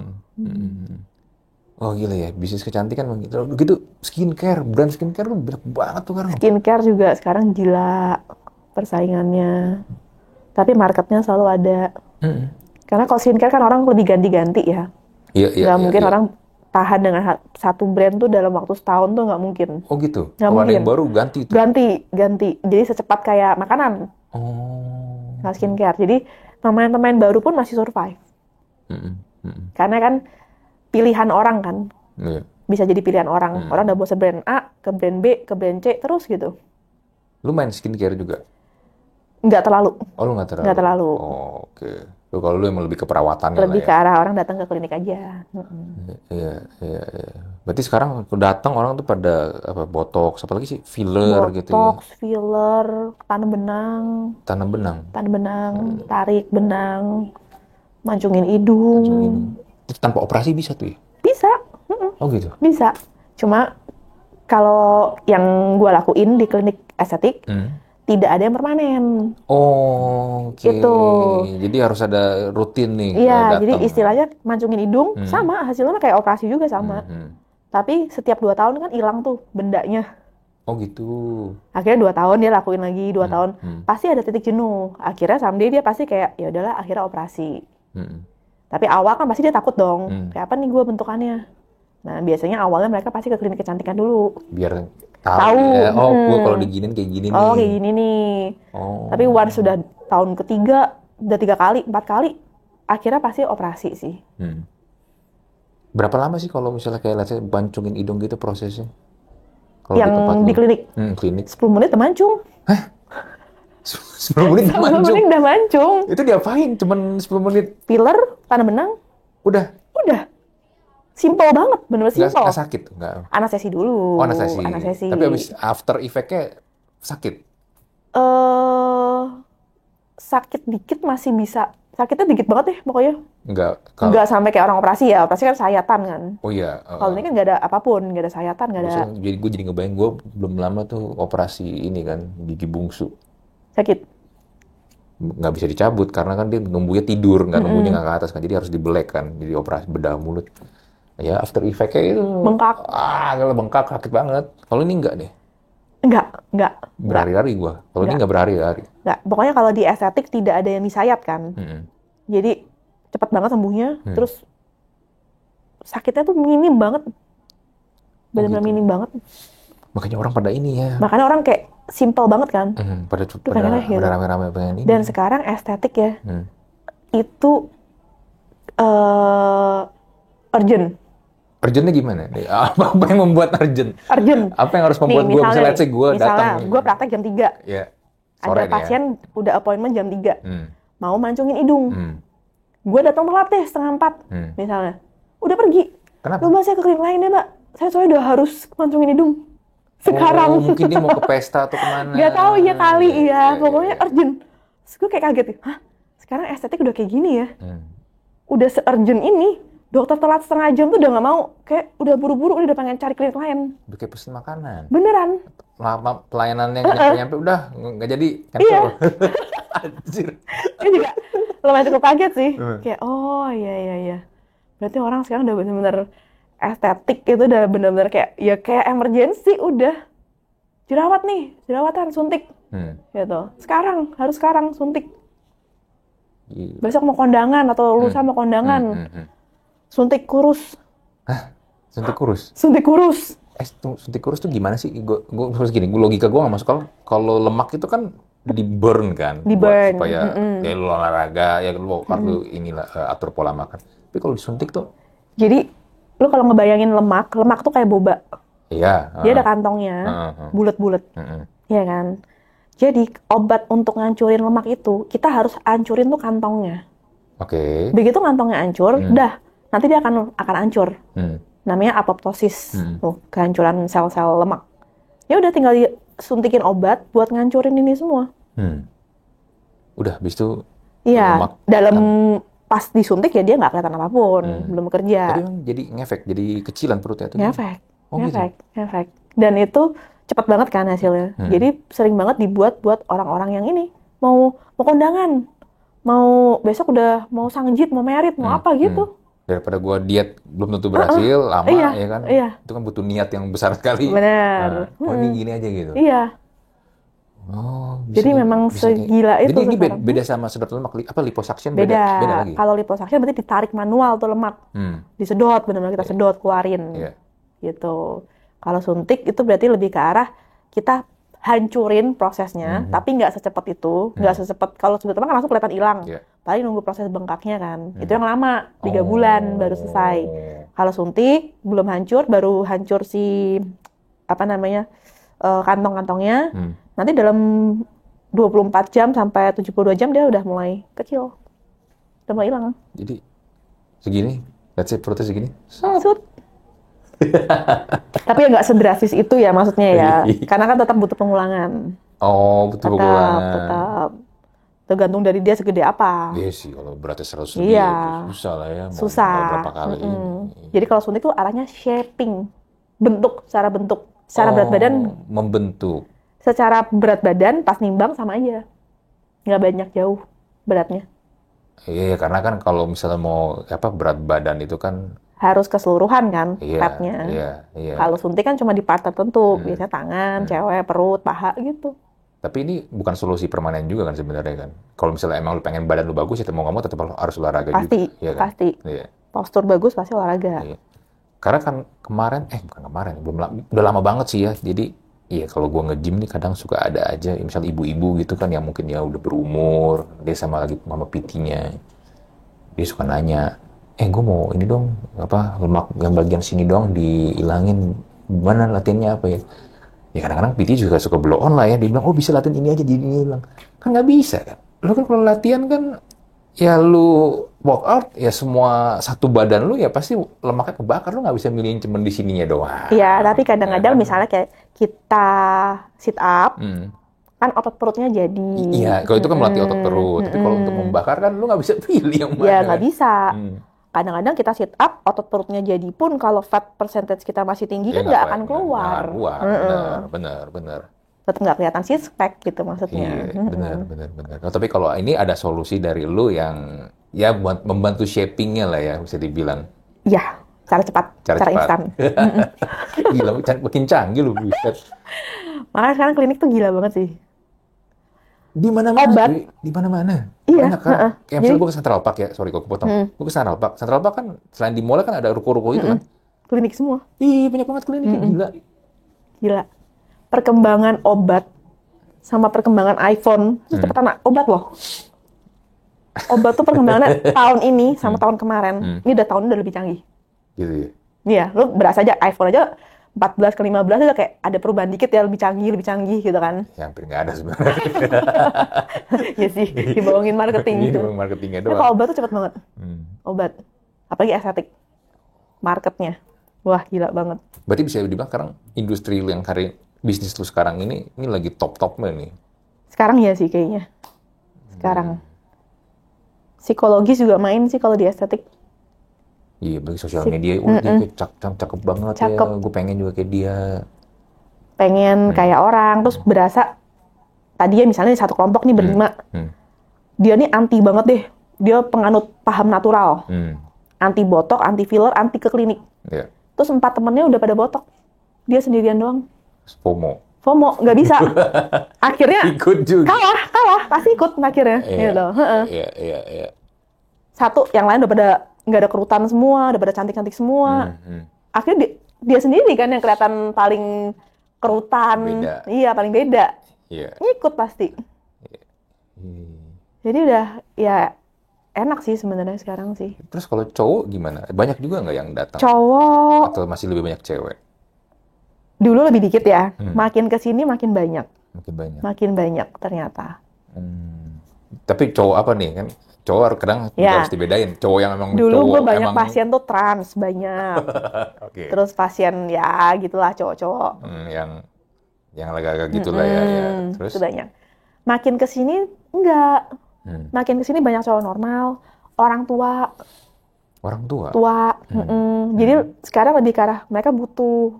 Oh gila ya, bisnis kecantikan begitu. Skincare, brand skincare lu banyak banget tuh sekarang. Skincare juga sekarang gila persaingannya. Tapi marketnya selalu ada. Karena kalau skincare kan orang lebih ganti-ganti ya. Iya. Nggak mungkin orang tahan dengan satu brand tuh dalam waktu setahun tuh nggak mungkin. Oh gitu? Kalau ada yang baru ganti tuh? Ganti. Jadi secepat kayak makanan. Nah skincare. Jadi pemain-pemain baru pun masih survive. Karena kan pilihan orang kan. Bisa jadi pilihan orang. Orang udah bosan brand A, ke brand B, ke brand C, terus gitu. Lu main skincare juga? Nggak terlalu. Oh lu nggak terlalu? Nggak terlalu. Oh, oke. Kalau lu emang lebih ke perawatannya lebih lah ya? Ke arah orang datang ke klinik aja. Iya. Berarti sekarang datang orang tuh pada apa botox, apalagi sih filler gitu ya? Botox, filler, tanam benang, tarik benang, mancungin hidung. Itu tanpa operasi bisa tuh ya? Bisa. Oh gitu? Bisa. Cuma kalau yang gue lakuin di klinik estetik, tidak ada yang permanen. Oh, oke. Itu. Jadi harus ada rutin nih. Iya, jadi istilahnya mancungin hidung sama hasilnya kayak operasi juga sama. Tapi setiap 2 tahun kan hilang tuh bendanya. Oh gitu. Akhirnya 2 tahun dia lakuin lagi 2 tahun. Pasti ada titik jenuh. Akhirnya someday dia pasti kayak ya udahlah akhirnya operasi. Tapi awal kan pasti dia takut dong. Kayak apa nih gue bentukannya. Nah biasanya awalnya mereka pasti ke klinik kecantikan dulu. Biar tahu ya. Oh gue kalau diginin kayak gini nih. Oh kayak gini nih. Tapi once sudah tahun ketiga, udah 3 kali, 4 kali, akhirnya pasti operasi sih. Berapa lama sih kalau misalnya kayak let's say bancungin hidung gitu prosesnya? Kalo yang di klinik? Klinik. 10 menit udah mancung. Hah? 10 menit udah mancung? 10 menit udah mancung. Itu diapain? Cuman 10 menit? Filler, tanam benang. Udah? Simple banget, bener-bener simple. Nggak sakit? Nggak. Anestesi dulu. Oh, anestesi. Tapi abis after effect-nya sakit? Sakit dikit masih bisa. Sakitnya dikit banget deh pokoknya. Nggak sampai kayak orang operasi ya. Operasi kan sayatan kan. Oh iya. Kalau ini kan nggak ada apapun. Nggak ada sayatan, nggak ada. Jadi gue jadi ngebayang, gue belum lama tuh operasi ini kan, gigi bungsu. Sakit? Nggak bisa dicabut karena kan dia numbuhnya tidur, nggak numbuhnya nggak ke atas kan. Jadi harus dibelek kan. Jadi operasi bedah mulut. Ya after effect-nya itu. Bengkak. Kalau bengkak sakit banget. Kalau ini enggak deh. Enggak. Berhari-hari gue. Kalau ini nggak berhari-hari. Enggak. Pokoknya kalau di estetik tidak ada yang disayat kan. Jadi cepat banget sembuhnya. Terus sakitnya tuh minim banget. Benar-benar minim banget. Makanya orang pada ini ya. Makanya orang kayak simple banget kan. Pada rame-rame pengen ini. Dan sekarang estetik ya. Itu urgent. Urgentnya gimana? Apa yang membuat urgent? Apa yang harus membuat gue, misalnya gue datang. Gue praktek jam 3. Ya. Ada pasien udah appointment jam 3. Mau mancungin hidung. Gue datang telat deh 3:30 misalnya. Udah pergi. Kenapa? Mbak saya ke klinik lain deh mbak. Saya soalnya udah harus mancungin hidung. Sekarang. Mungkin dia mau ke pesta atau kemana. Gak tahu ya kali ya. Pokoknya urgent. Terus gue kayak kaget. Hah? Sekarang estetik udah kayak gini ya? Udah se-urgent ini. Dokter telat 1/2 jam tuh udah gak mau. Kayak udah buru-buru, udah pengen cari klinik lain. Udah kayak pesen makanan. Beneran. Lama pelayanannya nyampe udah nggak jadi. Cancel. Iya. Anjir. Ini juga lumayan cukup kaget sih. Kayak oh iya. Berarti orang sekarang udah bener-bener estetik itu udah benar-benar kayak emergency udah. Jerawatan suntik. Gitu. Harus sekarang suntik. Besok mau kondangan atau lusa mau kondangan. Suntik kurus. Hah? Suntik kurus? Suntik kurus. Suntik kurus tuh gimana sih? Gue logika gue nggak masuk. Kalau lemak itu kan di burn kan, supaya ya lu olahraga, ya lu harus atur pola makan. Tapi kalau disuntik tuh, jadi lu kalau ngebayangin lemak tuh kayak boba. Iya. Dia ada kantongnya, bulat-bulat, ya kan. Jadi obat untuk ngancurin lemak itu kita harus hancurin tuh kantongnya. Oke. Begitu kantongnya hancur, nanti dia akan hancur. Namanya apoptosis, kehancuran sel-sel lemak. Ya udah tinggal suntikin obat buat ngancurin ini semua. Udah, habis itu iya, dalam pas disuntik ya dia nggak kelihatan apapun, belum kerja. Tapi emang jadi ngefek, jadi kecilan perutnya tuh. Ngefek. Dan itu cepat banget kan hasilnya. Jadi sering banget dibuat buat orang-orang yang ini mau kondangan, mau besok udah mau sangjit, mau merit, mau apa gitu. Daripada gua diet belum tentu berhasil, lama ya kan. Itu kan butuh niat yang besar sekali. Benar. Ini gini aja gitu. Iya. Jadi memang segila itu. Jadi ini beda sama sedot lemak, liposuction beda lagi. Kalau liposuction berarti ditarik manual tuh lemak. Disedot, benar-benar kita sedot, keluarin. Gitu. Kalau suntik itu berarti lebih ke arah kita hancurin prosesnya, tapi nggak secepat itu, nggak secepat kalau sedot lemak kan langsung kelihatan hilang. Paling nunggu proses bengkaknya kan. Itu yang lama, 3 bulan baru selesai. Kalau suntik belum hancur, baru hancur si kantong-kantongnya. Nanti dalam 24 jam sampai 72 jam dia udah mulai kecil. Udah mulai hilang. Jadi segini, let's say perutnya segini. Sut. Tapi ya nggak sedrastis itu ya maksudnya ya. Karena kan tetap butuh pengulangan. Butuh pengulangan. Tetap. Tergantung dari dia segede apa. Iya sih, kalau beratnya 100 lebih susah lah ya. Susah. Mau berapa kali. Jadi kalau suntik tuh arahnya shaping. Secara bentuk. Secara berat badan. Membentuk. Secara berat badan pas nimbang sama aja. Nggak banyak jauh beratnya. Iya, karena kan kalau misalnya mau berat badan itu kan harus keseluruhan kan fatnya. Iya. Kalau suntik kan cuma di part tertentu, biasanya tangan, cewek, perut, paha gitu. Tapi ini bukan solusi permanen juga kan sebenarnya kan. Kalau misalnya emang lu pengen badan lu bagus, ya mau nggak mau tetap harus olahraga juga. Pasti. Iya. Postur bagus pasti olahraga. Iya. Karena kan bukan kemarin, udah lama banget sih ya. Jadi iya, kalau gua nge-gym nih kadang suka ada aja, misal ibu-ibu gitu kan yang mungkin ya udah berumur, dia sama lagi mama PT-nya. Dia suka nanya, gue mau ini dong, lemak yang bagian sini dong dihilangin, gimana latihannya apa ya? Ya kadang-kadang PT juga suka blow on lah ya, dia bilang, bisa latihan ini aja, ini hilang. Kan nggak bisa kan? Lu kan kalau latihan kan, ya lu workout, ya semua satu badan lu ya pasti lemaknya kebakar, lu nggak bisa milihin cuma di sininya doang. Iya, tapi kadang-kadang misalnya kayak kita sit up, kan otot perutnya jadi. Iya, kalau itu kan melatih otot perut. Tapi kalau untuk membakar kan lu nggak bisa pilih yang mana. Ya nggak bisa. Kadang-kadang kita sit up, otot perutnya jadi pun kalau fat percentage kita masih tinggi kan nggak akan keluar. Benar. Tetap nggak kelihatan six pack gitu maksudnya. Iya, benar. Tapi kalau ini ada solusi dari lu yang ya buat membantu shapingnya lah ya, bisa dibilang. Iya, cara cepat, cara instan. Gila, makin canggih lu. Makanya sekarang klinik tuh gila banget sih. Di mana-mana. Di mana-mana. Iya. Banyak kan. Kayak misalnya gue ke Central Park ya, sorry kalau kepotong. Gue ke Central Park. Central Park kan selain di mall kan ada ruko-ruko itu kan. Klinik semua. Iya, banyak banget klinik. Gila. Perkembangan obat sama perkembangan iPhone itu cepetan obat loh. Obat tuh perkembangannya tahun ini sama tahun kemarin. Ini tahun udah lebih canggih. Gitu ya? Iya, lu berasa aja iPhone aja 14 ke 15 aja kayak ada perubahan dikit ya, lebih canggih gitu kan. Ya hampir nggak ada sebenarnya. Iya sih, dibohongin marketing gitu. Dibohongin marketingnya doang. Kalau obat tuh cepet banget. Obat. Apalagi estetik. Marketnya. Wah, gila banget. Berarti bisa dibilang sekarang industri yang bisnis tuh sekarang ini lagi top-topnya nih. Sekarang ya sih kayaknya. Sekarang. Psikologis juga main sih kalau di estetik. Iya, bagi sosial media, dia cakep banget ya, gue pengen juga kayak dia. Pengen kayak orang, terus berasa, tadi ya misalnya satu kelompok nih berlima, dia nih anti banget deh, dia penganut paham natural, anti botok, anti filler, anti ke klinik. Yeah. Terus Terus 4 temennya udah pada botok. Dia sendirian doang. FOMO, nggak bisa. Akhirnya ikut juga. Kalah, pasti ikut akhirnya. Gitu. Iya. Satu, yang lain udah pada nggak ada kerutan semua, udah pada cantik-cantik semua. Akhirnya dia sendiri kan yang kelihatan paling kerutan. Beda. Iya, paling beda. Iya. Ngikut pasti. Jadi udah ya enak sih sebenarnya sekarang sih. Terus kalau cowok gimana? Banyak juga nggak yang datang? Cowok Atau masih lebih banyak cewek? dulu lebih dikit ya. Makin kesini makin banyak. Makin banyak ternyata. Tapi cowok apa nih kan? Cowok kadang harus dibedain. Cowok yang memang dulu cowok gue banyak pasien tuh trans banyak. Okay. Terus pasien ya gitulah cowok-cowok. Yang agak-agak gitulah ya. Terus itu banyak. Makin kesini enggak. Makin kesini banyak cowok normal, orang tua. Jadi sekarang lebih ke arah mereka butuh.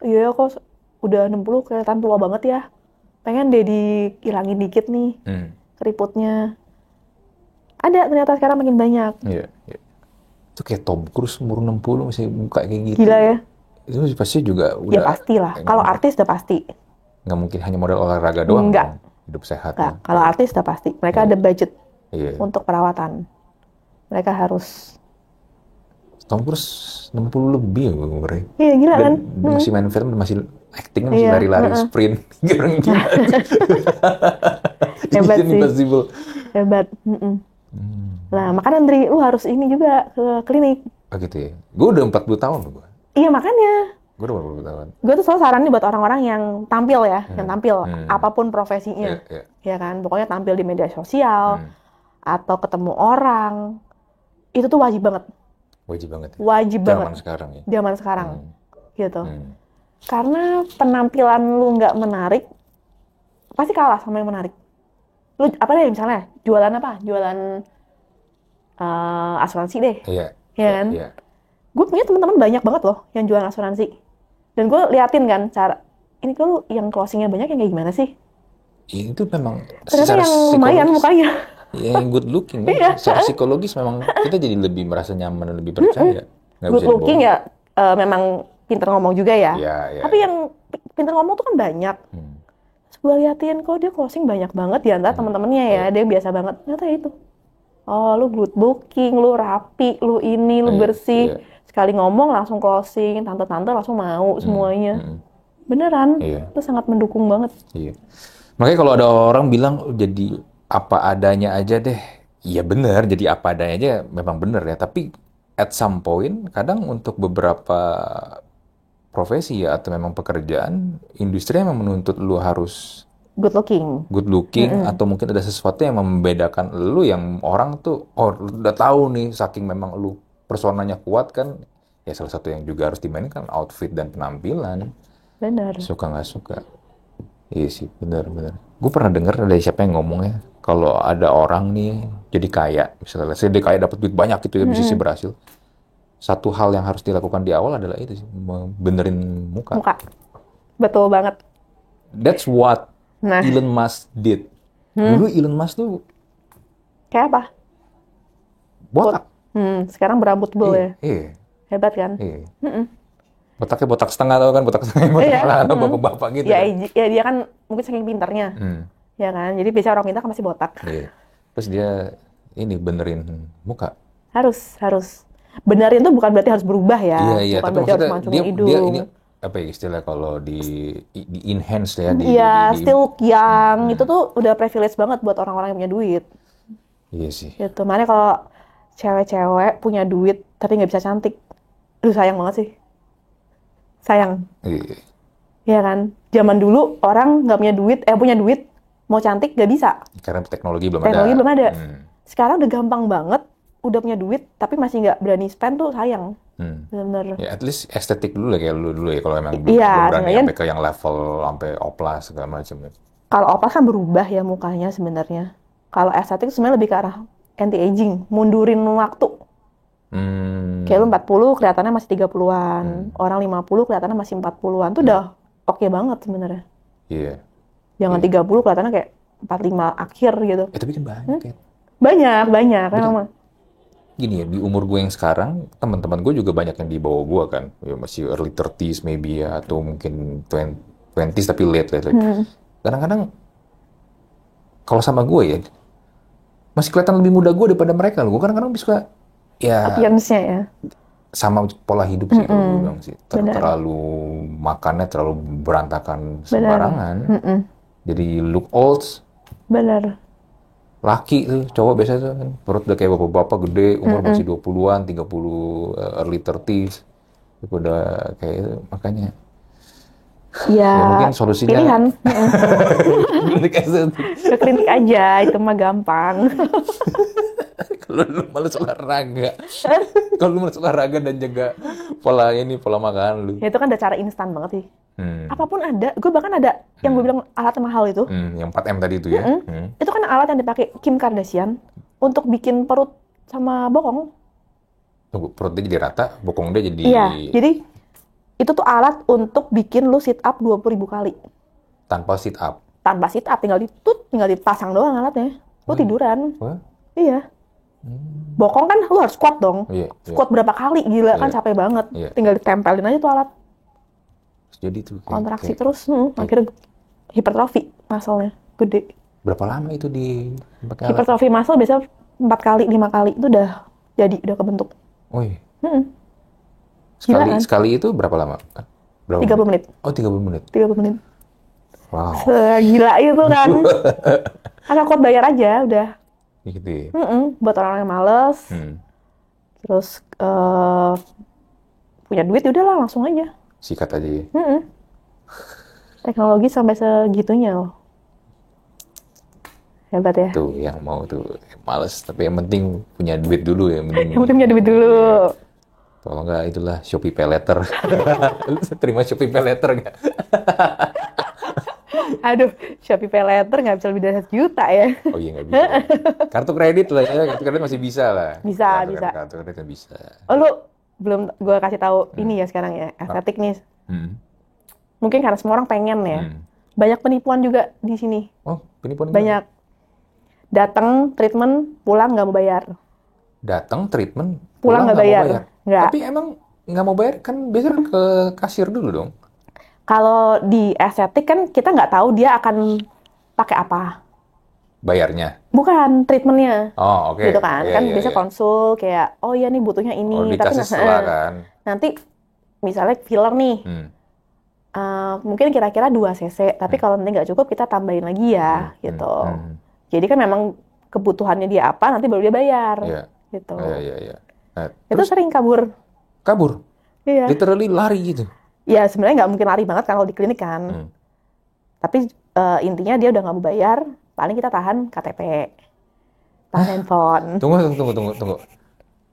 Iya kok udah 60 kelihatan tua banget ya. Pengen deh dihilangin dikit nih keriputnya. Ada ternyata sekarang makin banyak. Iya. Itu kayak Tom Cruise umur 60 masih muka kayak gitu. Gila ya. Itu pasti juga udah. Ya pastilah. Kalau artis udah pasti. Nggak mungkin hanya model olahraga doang. Enggak. Hidup sehat. Enggak. Kalau artis udah pasti. Mereka ada budget untuk perawatan. Mereka harus. Tom Cruise 60 lebih ya umurnya. Iya gila kan. Masih main film, masih acting, masih lari-lari sprint. Gila. Hebat sih. Impossible. Hebat. Nah makanya Andri, lu harus ini juga ke klinik. Oh gitu ya. Gue udah 40 tahun loh gue. Iya makanya. Gue udah 40 tahun. Gue tuh selalu saranin buat orang-orang yang tampil ya, yang tampil apapun profesinya, ya kan. Pokoknya tampil di media sosial atau ketemu orang, itu tuh wajib banget. Wajib banget. Zaman sekarang, gitu. Karena penampilan lu nggak menarik, pasti kalah sama yang menarik. Lu apa deh misalnya, jualan apa? Jualan asuransi deh, ya kan? Gue punya teman-teman banyak banget loh yang jualan asuransi. Dan gue liatin kan cara, ini kalau yang closingnya banyak yang kayak gimana sih? Itu memang ternyata yang lumayan mukanya. Yang good looking ya. Secara psikologis memang kita jadi lebih merasa nyaman dan lebih percaya. Good looking ya memang pinter ngomong juga ya. Tapi yang pinter ngomong tuh kan banyak. Terus gue liatin kok dia closing banyak banget di antara teman-temannya ya. Dia biasa banget. Ternyata itu. Oh lu good looking, lu rapi, lu ini, lu bersih. Sekali ngomong langsung closing, tante-tante langsung mau semuanya. Beneran, itu sangat mendukung banget. Makanya kalau ada orang bilang jadi apa adanya aja deh, ya bener, jadi apa adanya aja memang bener ya. Tapi at some point, kadang untuk beberapa profesi ya atau memang pekerjaan, industri memang menuntut lu harus good looking, atau mungkin ada sesuatu yang membedakan lu yang orang tuh udah tahu nih saking memang lu personanya kuat kan, ya salah satu yang juga harus dimainkan outfit dan penampilan. Benar. Suka nggak suka. Iya sih, benar. Gue pernah dengar dari siapa yang ngomongnya, kalau ada orang nih jadi kaya, misalnya dia kaya dapat duit banyak gitu ya, bisnisnya berhasil. Satu hal yang harus dilakukan di awal adalah itu sih, benerin muka. Betul banget. That's what Elon Musk did. Dulu Elon Musk tuh kayak apa? Botak. Sekarang berambut bul ya. Hebat kan? Botaknya botak setengah tau kan, botak setengah bapak-bapak gitu. Ya dia kan mungkin saking pintarnya, ya kan. Jadi biasanya orang pintar kan masih botak. Terus dia ini benerin muka. Harus. Benerin tuh bukan berarti harus berubah ya. Iya. Bukan berarti harus mancung hidung. Dia ini apa ya istilah kalau di enhance ya. Iya, still look young. Itu tuh udah privilege banget buat orang-orang yang punya duit. Iya sih. Gitu. Makanya kalau cewek-cewek punya duit tapi nggak bisa cantik, sayang banget sih. Sayang. Iya kan? Zaman dulu orang nggak punya duit, mau cantik nggak bisa. Karena teknologi belum ada. Sekarang udah gampang banget, udah punya duit, tapi masih nggak berani spend tuh sayang. Bener. Ya at least estetik dulu lah kayak lu dulu ya, kalau emang belum berani sampai ke yang level, sampai oplas segala macam. Kalau oplas kan berubah ya mukanya sebenarnya. Kalau estetik sebenarnya lebih ke arah anti-aging, mundurin waktu. Kayak lu 40 kelihatannya masih 30-an. Orang 50 kelihatannya masih 40-an. Itu udah oke banget sebenarnya. Iya. Jangan 30 kelihatannya kayak 45 akhir gitu. Tapi kan banyak ya. Banyak. Emang. gini ya, di umur gue yang sekarang, teman-teman gue juga banyak yang di bawah gue kan. Ya, masih early 30s maybe ya, atau mungkin 20s tapi late. Kadang-kadang kalau sama gue ya, masih kelihatan lebih muda gue daripada mereka loh. Gue kadang-kadang suka, ya Appearance-nya ya. sama pola hidup sih kalau gue bilang sih. Benar. Terlalu makannya terlalu berantakan Benar. sembarangan. Jadi look old. Benar. Laki tuh, cowok biasanya tuh kan, perut udah kayak bapak-bapak gede, umur masih 20-an, 30, early 30s. Itu udah kayak itu, makanya. Ya, Ya mungkin solusinya pilihan. klinik estetik. Ke klinik aja, itu mah gampang. Kalau lu malas olahraga. Kalau lu malas olahraga dan jaga pola makan lu. Ya itu kan ada cara instan banget sih. Apapun ada, gue bahkan ada yang gue bilang alat mahal itu. Yang 4M tadi itu ya. Itu kan alat yang dipakai Kim Kardashian untuk bikin perut sama bokong. Tunggu, perut dia jadi rata, bokong dia jadi... Iya, jadi itu tuh alat untuk bikin lu sit up 20.000 kali. Tanpa sit up. Tanpa sit up, tinggal dipasang doang alatnya. Lu tiduran. Wah? Iya. Bokong kan lu harus squat dong. Iya. Squat berapa kali, gila kan capek banget. Iya. Tinggal ditempelin aja tuh alat. Jadi tuh Kontraksi terus, akhirnya hipertrofi muscle-nya, gede. Berapa lama itu dipakai alat? Hipertrofi muscle biasanya 4 kali, 5 kali itu udah kebentuk. Oh iya. Gila kan? Sekali itu berapa lama? Berapa 30 menit. Oh, 30 menit. 30 menit. Wow. Gila itu kan. Karena kuat bayar aja udah. Gitu ya. Buat orang yang males. Terus punya duit udahlah langsung aja. Sikat aja ya. Teknologi sampai segitunya loh. Hebat ya. Tuh yang mau tuh males, tapi yang penting punya duit dulu ya. Yang penting punya duit dulu. Kalau nggak itulah Shopee Pay Later. Terima Shopee Pay Later nggak? Aduh, Shopee Pay Later nggak bisa lebih dari 1 juta ya. Oh iya nggak bisa. Kartu kredit lah ya, kartu kredit masih bisa lah. Bisa. Kartu kredit kan bisa. Oh lu belum gue kasih tahu ini ya sekarang ya, estetik nih. Mungkin karena semua orang pengen ya. Banyak penipuan juga di sini. Oh, penipuan banyak. Datang treatment, pulang nggak mau bayar. Datang treatment, pulang nggak bayar. Nggak. Tapi emang nggak mau bayar kan biasanya ke kasir dulu dong. Kalau di estetik kan kita nggak tahu dia akan pakai apa. Bayarnya? Bukan, treatmentnya. Oh, oke. Gitu kan. Kan biasa konsul kayak, oh iya nih butuhnya ini. Oh, dikasih setelah kan. Nanti misalnya filler nih. Mungkin kira-kira 2 cc. Tapi kalau nanti nggak cukup kita tambahin lagi ya. Gitu. Jadi kan memang kebutuhannya dia apa, nanti baru dia bayar. Gitu. Iya. Nah, itu sering kabur. Kabur? Iya. Literally lari gitu? Ya sebenarnya nggak mungkin lari banget kalau di klinik kan. Tapi intinya dia udah nggak mau bayar, paling kita tahan KTP, tahan handphone. Tunggu.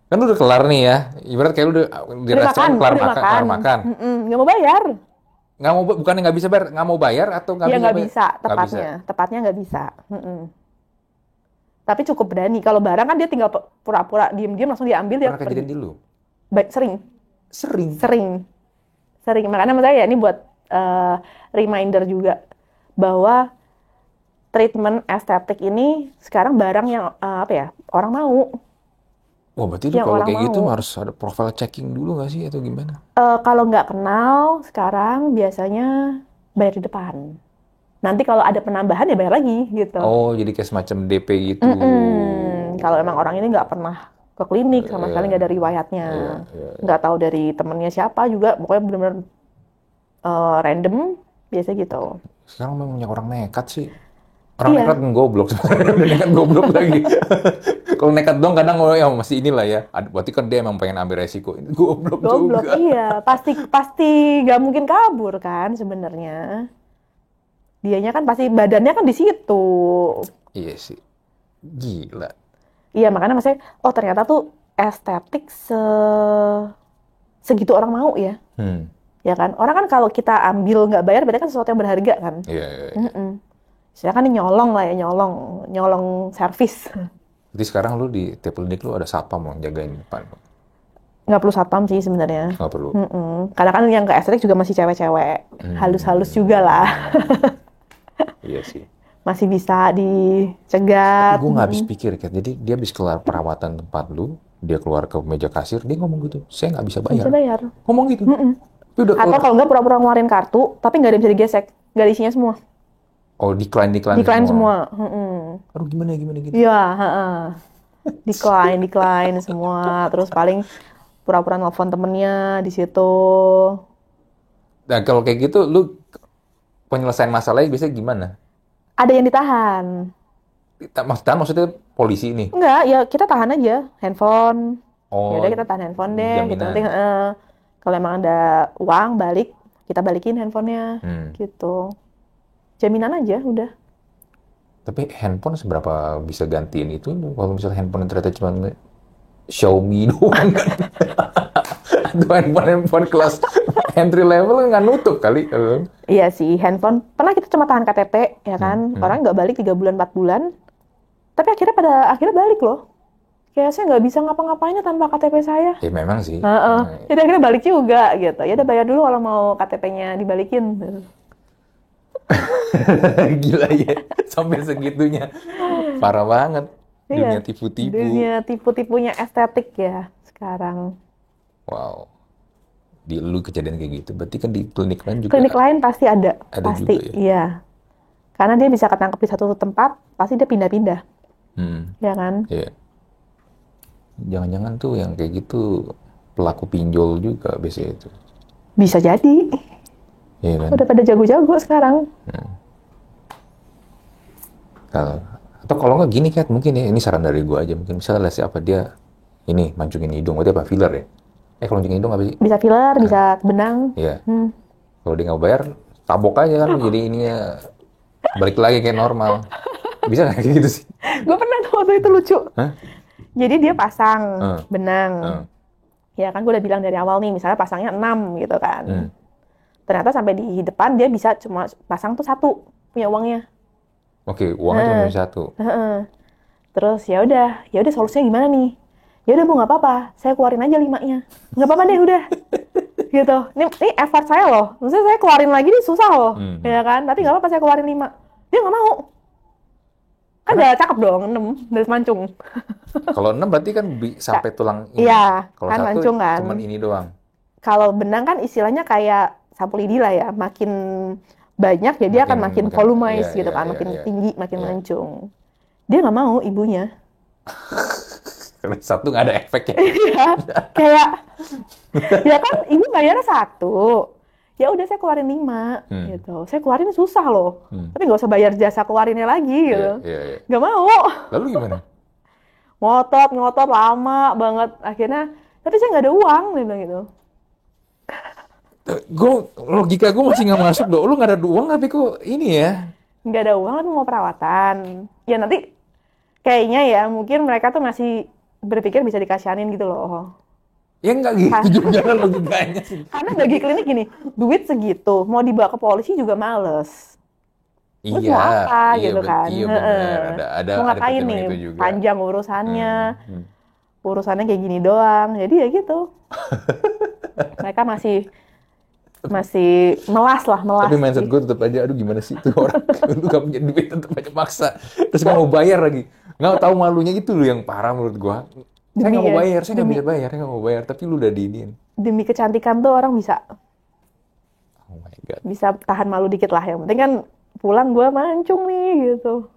Kan lu udah kelar nih ya, ibarat kayak lu udah di restoran kelar makan. Nggak mau bayar. Nggak mau, bukannya nggak bisa bayar, nggak mau bayar atau nggak bisa? Ya nggak bisa, tepatnya nggak bisa. Tapi cukup berani. Kalau barang kan dia tinggal pura-pura diem-diem langsung diambil. Pernah kejadian di lu? Sering. Makanya saya ini buat reminder juga bahwa treatment estetik ini sekarang barang yang orang mau. Wah, berarti itu kalau kayak gitu harus ada profile checking dulu nggak sih atau gimana? Kalau nggak kenal sekarang biasanya bayar di depan. Nanti kalau ada penambahan ya bayar lagi gitu. Oh, jadi kayak semacam DP gitu. Kalau emang orang ini nggak pernah ke klinik sama sekali, nggak ada riwayatnya, nggak tahu dari temennya siapa juga, pokoknya benar-benar random biasa gitu. Sekarang memang banyak orang nekat sih. Orang nekat kan goblok sebenarnya, nekat goblok lagi. Kalau nekat dong kadang ya masih inilah ya. Berarti kan dia emang pengen ambil resiko. Goblok juga. Iya, pasti nggak mungkin kabur kan sebenarnya. Dianya kan pasti badannya kan di situ. Iya sih. Gila. Iya, makanya maksudnya, ternyata tuh estetik segitu orang mau ya. Ya kan? Orang kan kalau kita ambil nggak bayar, berarti kan sesuatu yang berharga kan. Iya. Istilahnya kan nyolong lah ya, nyolong servis. Jadi sekarang lu di tiap klinik lu ada satpam yang jagain depan? Nggak perlu satpam sih sebenarnya. Nggak perlu? Karena kan yang ke estetik juga masih cewek-cewek. Halus-halus juga lah. Iya sih. Masih bisa dicegat. Tapi gue nggak habis pikir, Kat. Jadi dia habis kelar perawatan tempat lu, dia keluar ke meja kasir, dia ngomong gitu, saya nggak bisa bayar. Bisa bayar. Ngomong gitu. Atau kalau nggak pura-pura ngeluarin kartu, tapi nggak ada yang bisa digesek, nggak ada isinya semua. Oh, decline semua. Aduh, gimana gitu? Iya, decline semua. Terus paling pura-pura nelfon temennya di situ. Nah, kalau kayak gitu, lu penyelesaian masalahnya biasanya gimana? Ada yang ditahan. Maksudnya polisi ini? Enggak, ya kita tahan aja handphone. Oh, Ya udah kita tahan handphone deh. Gitu. jaminan. Nanti kalau emang ada uang balik, kita balikin handphonenya. Gitu. Jaminan aja, udah. Tapi handphone seberapa bisa gantiin itu? Kalau misalnya handphone ternyata cuma Xiaomi doang kan? Atau handphone kelas entry level nggak nutup kali. Iya sih, handphone. Pernah kita cuma tahan KTP, ya kan? Orang nggak balik 3 bulan, 4 bulan. Tapi akhirnya balik loh. Kayak saya nggak bisa ngapa-ngapainnya tanpa KTP saya. Ya memang sih. Jadi akhirnya balik juga gitu. Ya udah bayar dulu kalau mau KTP-nya dibalikin. Gila ya, sampai segitunya. Parah banget. Dunia tipu-tipu. Dunia tipu-tipunya estetik ya sekarang. Wow. Di lu kejadian kayak gitu, berarti kan di klinik lain juga. Klinik lain pasti ada. Ada pasti, juga ya? Iya. Karena dia bisa ketangkep di satu tempat, pasti dia pindah-pindah. Ya kan? Iya. Jangan-jangan tuh yang kayak gitu pelaku pinjol juga biasanya itu. Bisa jadi. Iya kan? Udah pada jago-jago sekarang. Atau kalau nggak gini kan, mungkin ya, ini saran dari gua aja, mungkin misalnya siapa dia ini mancungin hidung, berarti apa, filler ya? Kalau mancungin hidung apa sih? Bisa filler, bisa benang. Iya. Kalau dia nggak bayar, tabok aja kan, jadi ininya balik lagi kayak normal. Bisa nggak kayak gitu sih? Gue pernah tuh waktu itu lucu. Jadi dia pasang benang. Ya kan gue udah bilang dari awal nih, misalnya pasangnya 6 gitu kan. Ternyata sampai di depan dia bisa cuma pasang tuh 1 punya uangnya. Oke, uangnya cuma 1. Terus ya udah solusinya gimana nih? Ya udah Bu, nggak apa-apa, saya keluarin aja 5-nya. Nggak apa-apa deh, udah. Gitu. Ini effort saya loh. Maksudnya saya keluarin lagi nih susah loh. Ya kan? Tapi nggak apa-apa saya keluarin 5. Dia nggak mau. Kan udah cakep dong, 6 dari mancung. Kalau 6 berarti kan sampai tulang ini. Iya, kalau kan 1 mancung kan. cuman ini doang. Kalau benang kan istilahnya kayak sapu lidi lah ya. Makin banyak ya dia akan makin volumize gitu kan. Makin tinggi, makin mancung. Dia nggak mau, ibunya. Karena 1 nggak ada efeknya. Iya, kayak ya kan ibu bayarnya 1. Ya udah saya keluarin 5 gitu. Saya keluarin susah loh. Tapi nggak usah bayar jasa keluarinnya lagi gitu. Nggak mau. Lalu gimana? Ngotot lama banget. Akhirnya, tapi saya nggak ada uang, dia bilang gitu. Logika gue masih nggak masuk dong. Lu nggak ada uang tapi kok ini ya? Nggak ada uang tapi mau perawatan. Ya nanti kayaknya ya mungkin mereka tuh masih berpikir bisa dikasihanin gitu loh. Ya nggak gitu juga logikanya sih. Karena bagi klinik gini, duit segitu mau dibawa ke polisi juga males. Terus mau apa gitu kan? Iya benar. Ada mau ngapain nih? itu juga. Panjang urusannya. Urusannya kayak gini doang. Jadi ya gitu. Mereka masih melas. Tapi mindset gue tetap aja, aduh gimana sih itu orang, lu gak punya duit tetap aja maksa, terus gak mau bayar lagi, nggak tahu malunya itu loh yang parah menurut gue. Saya nggak mau bayar, saya nggak bisa bayar, saya nggak mau bayar, tapi lu udah diinin. Demi kecantikan tuh orang bisa, oh my God, bisa tahan malu dikit lah, yang penting kan pulang gue mancung nih gitu.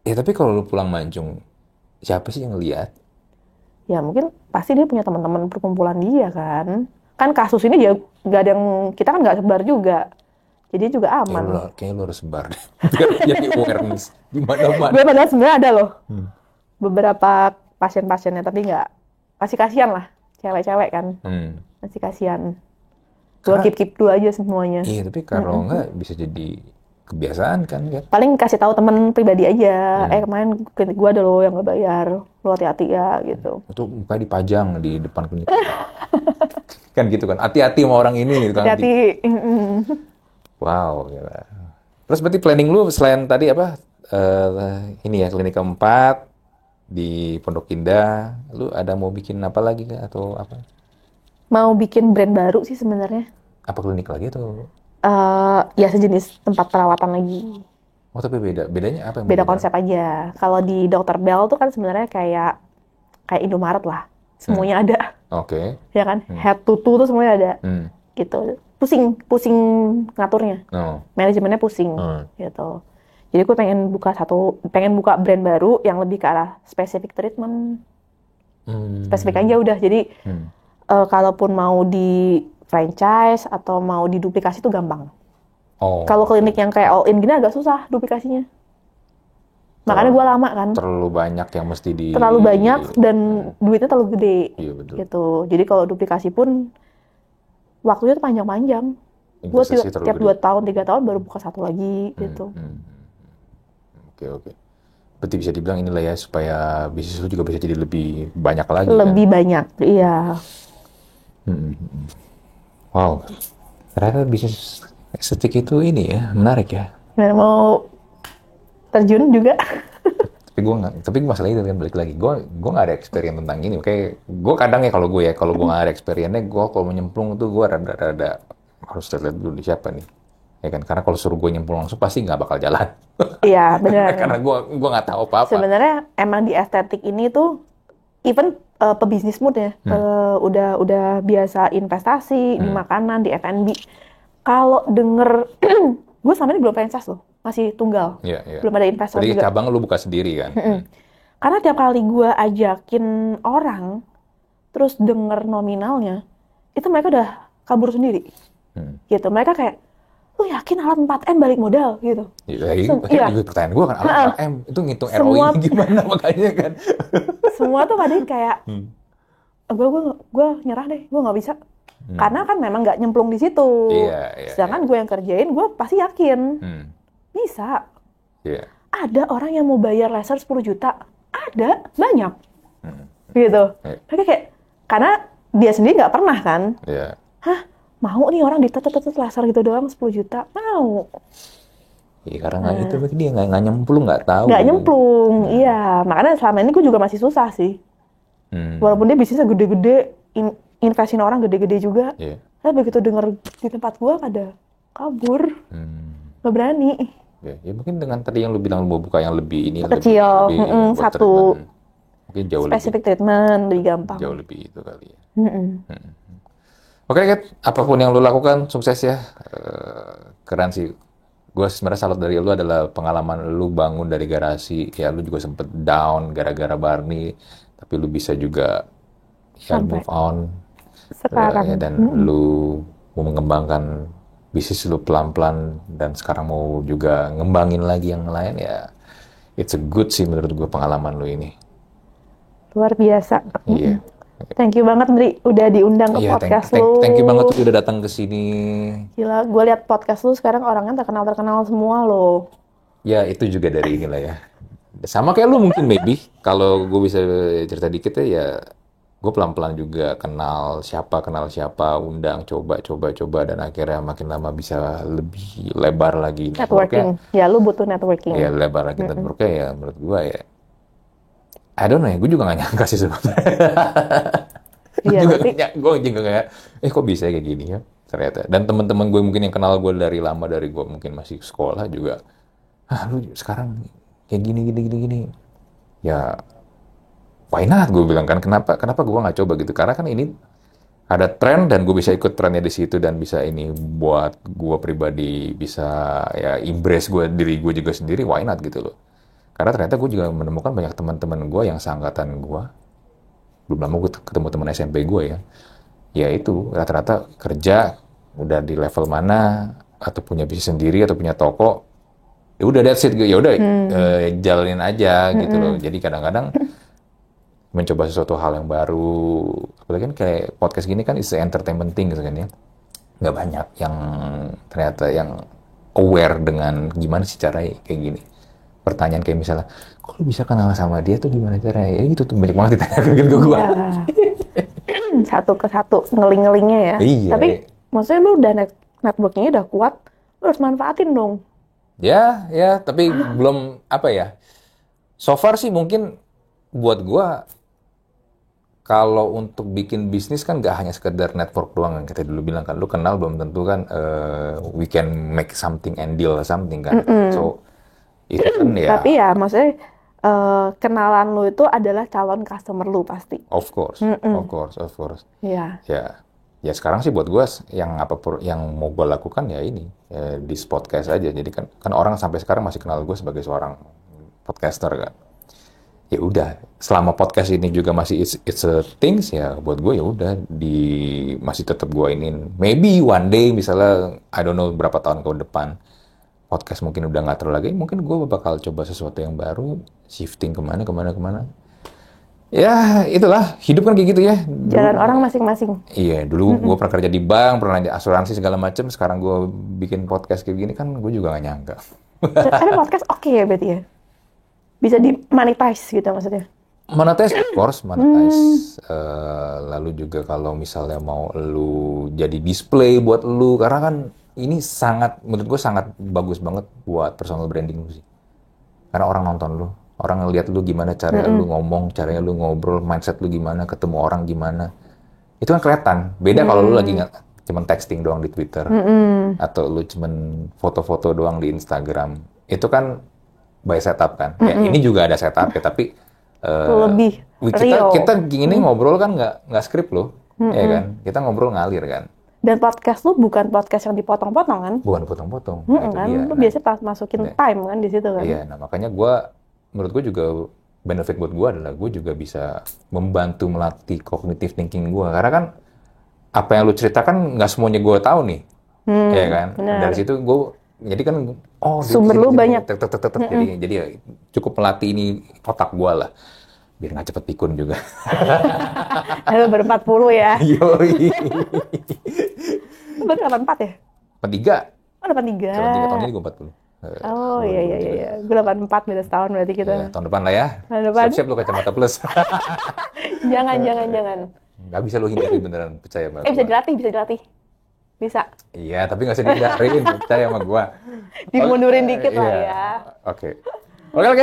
Ya tapi kalau lu pulang mancung, siapa sih yang lihat? Ya mungkin pasti dia punya teman-teman perkumpulan dia kan. Kan kasus ini dia nggak ada yang, kita kan nggak sebar juga, jadi juga aman. Kayaknya lu harus sebar deh, biar jadi awareness di mana-mana. Gue padahal sebenarnya ada loh beberapa pasien-pasiennya, tapi nggak, masih kasihan lah, cewek-cewek kan, masih kasihan. Gue keep dulu aja semuanya. Iya, tapi kalau nggak bisa jadi kebiasaan kan? Paling kasih tahu teman pribadi aja. Kemarin klinik gue ada loh yang nggak bayar, lo hati-hati ya gitu. Itu muka dipajang di depan klinik. Kan gitu kan, hati-hati sama orang ini gitu kan. Hati-hati. Wow, gila. Terus berarti planning lu selain tadi apa? Ini ya, klinik keempat di Pondok Indah, lu ada mau bikin apa lagi kah atau apa? Mau bikin brand baru sih sebenarnya. Apa klinik lagi atau? Ya sejenis tempat perawatan lagi. Oh tapi bedanya apa? Beda konsep aja. Kalau di Dr. Bell tuh kan sebenarnya kayak Indomaret lah. semuanya ada. Oke. Ya kan, head to toe tuh semuanya ada. Gitu. Pusing ngaturnya. Manajemennya pusing. Gitu. Jadi gue pengen buka brand baru yang lebih ke arah specific treatment. Spesifik aja udah. Jadi kalaupun mau di franchise atau mau diduplikasi itu gampang. Kalau klinik yang kayak all in gini agak susah duplikasinya. Makanya gue lama kan. Terlalu banyak yang mesti Terlalu banyak dan duitnya terlalu gede. Iya, betul. Gitu. Jadi kalau duplikasi pun waktunya tuh panjang-panjang. Gue tiap 2 tahun, 3 tahun baru buka satu lagi gitu. Oke. Berarti bisa dibilang inilah ya supaya bisnis lu juga bisa jadi lebih banyak lagi. Lebih banyak, iya. Wow. Ternyata bisnis estetik itu ini ya, menarik ya. Dan mau terjun juga. Tapi masalah itu kan balik lagi. Gue nggak ada experience tentang ini. Kayak gue kadang ya kalau gue nggak ada experience-nya, gue kalau menyemplung tuh gue rada harus lihat dulu di siapa nih. Ya kan, karena kalau suruh gue nyemplung langsung pasti nggak bakal jalan. Iya benar. Karena gue nggak tahu apa-apa. Sebenarnya emang di estetik ini tuh, even pebisnis mood ya, udah biasa investasi di makanan, di F&B. Kalau denger, gue sama ini belum franchise loh, masih tunggal. Belum ada investor juga. Jadi cabang lu buka sendiri kan? Karena tiap kali gue ajakin orang, terus denger nominalnya, itu mereka udah kabur sendiri. Gitu, mereka kayak, lu yakin alat 4M balik modal gitu? Iya. Pertanyaan gue kan alat 4M itu ngitung ROI gimana makanya kan? Semua tuh pada kayak, gue nyerah deh, gue nggak bisa. Karena kan memang nggak nyemplung di situ. Sedangkan gue yang kerjain, gue pasti yakin bisa. Ada orang yang mau bayar laser 10 juta, ada banyak, gitu. Mereka kayak, karena dia sendiri nggak pernah kan? Hah? Mau nih orang ditetet laser gitu doang 10 juta? Mau. Iya, karena itu dia nggak nyemplung, nggak tahu. Nggak nyemplung, iya. Makanya selama ini gue juga masih susah sih. Walaupun dia bisnisnya gede-gede, investin orang gede-gede juga. Tapi begitu denger di tempat gue pada kabur, nggak berani. Ya mungkin dengan tadi yang lu bilang lu mau buka yang lebih ini kecil, lebih satu. Mungkin jauh specific treatment lebih gampang. Jauh lebih itu kali ya. Oke, Kat, apapun yang lu lakukan, sukses ya. Keren sih. Gue sebenarnya salut dari lu adalah pengalaman lu bangun dari garasi. Ya, lu juga sempet down gara-gara Barney. Tapi lu bisa juga move on. Sekarang. Dan lu mau mengembangkan bisnis lu pelan-pelan. Dan sekarang mau juga ngembangin lagi yang lain ya. It's a good sih menurut gue pengalaman lu ini. Luar biasa. Iya. Thank you banget, Ndri, udah diundang ke podcast lu. Thank you banget udah datang ke sini. Gila, gue liat podcast lu sekarang orangnya terkenal semua loh. Ya, itu juga dari inilah ya. Sama kayak lu mungkin maybe. Kalau gue bisa cerita dikit ya gue pelan-pelan juga kenal siapa, undang, coba, dan akhirnya makin lama bisa lebih lebar lagi. Networking. Ya, lu butuh networking. Ya, lebar lagi networknya ya menurut gue ya. I don't know ya, gue juga gak nyangka sih sebenarnya. Gue juga kayak, kok bisa kayak gini ya ternyata. Dan teman-teman gue mungkin yang kenal gue dari lama, dari gue mungkin masih sekolah juga, lu sekarang kayak gini. Ya, why not gue bilang kan, kenapa gue gak coba gitu. Karena kan ini ada tren dan gue bisa ikut trennya di situ dan bisa ini buat gue pribadi bisa ya embrace diri gue juga sendiri, why not gitu loh. Karena ternyata gue juga menemukan banyak teman-teman gue yang seangkatan gue. Belum lama gue ketemu teman SMP gue ya. Ya itu, rata-rata kerja, udah di level mana, atau punya bisnis sendiri, atau punya toko. Ya udah that's it, ya udah jalanin aja gitu loh. Jadi kadang-kadang mencoba sesuatu hal yang baru. Apalagi kan kayak podcast gini kan it's entertainment thing gitu kan ya. Nggak banyak yang ternyata yang aware dengan gimana sih caranya kayak gini. Pertanyaan kayak misalnya, kok lu bisa kenal sama dia tuh gimana caranya? Ya gitu tuh banyak banget ditanya ke gue. Satu ke satu ngeling-ngelingnya ya. Iya. Tapi maksudnya lu udah networkingnya udah kuat, lu harus manfaatin dong. Ya, tapi belum apa ya. So far sih mungkin buat gue kalau untuk bikin bisnis kan gak hanya sekedar network doang yang kita dulu bilang kan. Lu kenal belum tentu kan we can make something and deal something kan. So itu kan ya. Tapi ya maksudnya kenalan lu itu adalah calon customer lu pasti. Of course. Iya. Ya sekarang sih buat gue yang yang mau gue lakukan ya ini di podcast aja. Jadi kan orang sampai sekarang masih kenal gue sebagai seorang podcaster kan. Ya udah, selama podcast ini juga masih it's a things ya buat gue ya udah masih tetap gue ini. Maybe one day misalnya I don't know berapa tahun ke depan podcast mungkin udah nggak terlalu lagi, mungkin gue bakal coba sesuatu yang baru, shifting kemana. Ya, itulah. Hidup kan kayak gitu ya. Jalan orang masing-masing. Iya, dulu gue pernah kerja di bank, pernah di asuransi segala macam. Sekarang gue bikin podcast kayak gini kan gue juga gak nyangka. Tapi podcast oke ya berarti ya? Bisa di-monetize gitu maksudnya? Monetize, of course, monetize. Lalu juga kalau misalnya mau lu jadi display buat lu, karena kan ini menurut gue sangat bagus banget buat personal branding lu sih. Karena orang nonton lu. Orang ngeliat lu gimana caranya lu ngomong, caranya lu ngobrol, mindset lu gimana, ketemu orang gimana. Itu kan kelihatan. Beda kalau lu lagi cuman texting doang di Twitter. Atau lu cuman foto-foto doang di Instagram. Itu kan by setup kan. Ya, ini juga ada setup ya, tapi lebih real. Kita gini ngobrol kan nggak skrip loh. Ya kan? Kita ngobrol ngalir kan. Dan podcast lu bukan podcast yang dipotong-potong kan? Bukan potong-potong. Nah, kan? Lu biasanya pas masukin time kan di situ kan? Iya, nah makanya menurut gue juga benefit buat gue adalah gue juga bisa membantu melatih cognitive thinking gue. Karena kan apa yang lu ceritakan nggak semuanya gue tahu nih, ya kan? Benar. Dari situ gue jadi kan sumber lu banyak. Jadi ya cukup melatih ini otak gue lah, biar nggak cepet pikun juga. Lu baru 40 ya? Yoi. Lu baru 84 ya? 83. Oh 83. Tahun ini gue 40. Oh iya. Gue 84 beda setahun berarti kita. Ya, tahun depan lah ya. Tahun depan. Siap-siap lu kacamata plus. Jangan. Nggak bisa lu hindari beneran, percaya sama bisa dilatih. Bisa. Iya, tapi nggak usah dihindarin, percaya sama gua. Dimundurin dikit lah ya. Oke,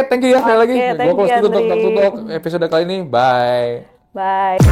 thank you ya sekali lagi. Thank Gua close you, untuk episode kali ini. Bye. Bye.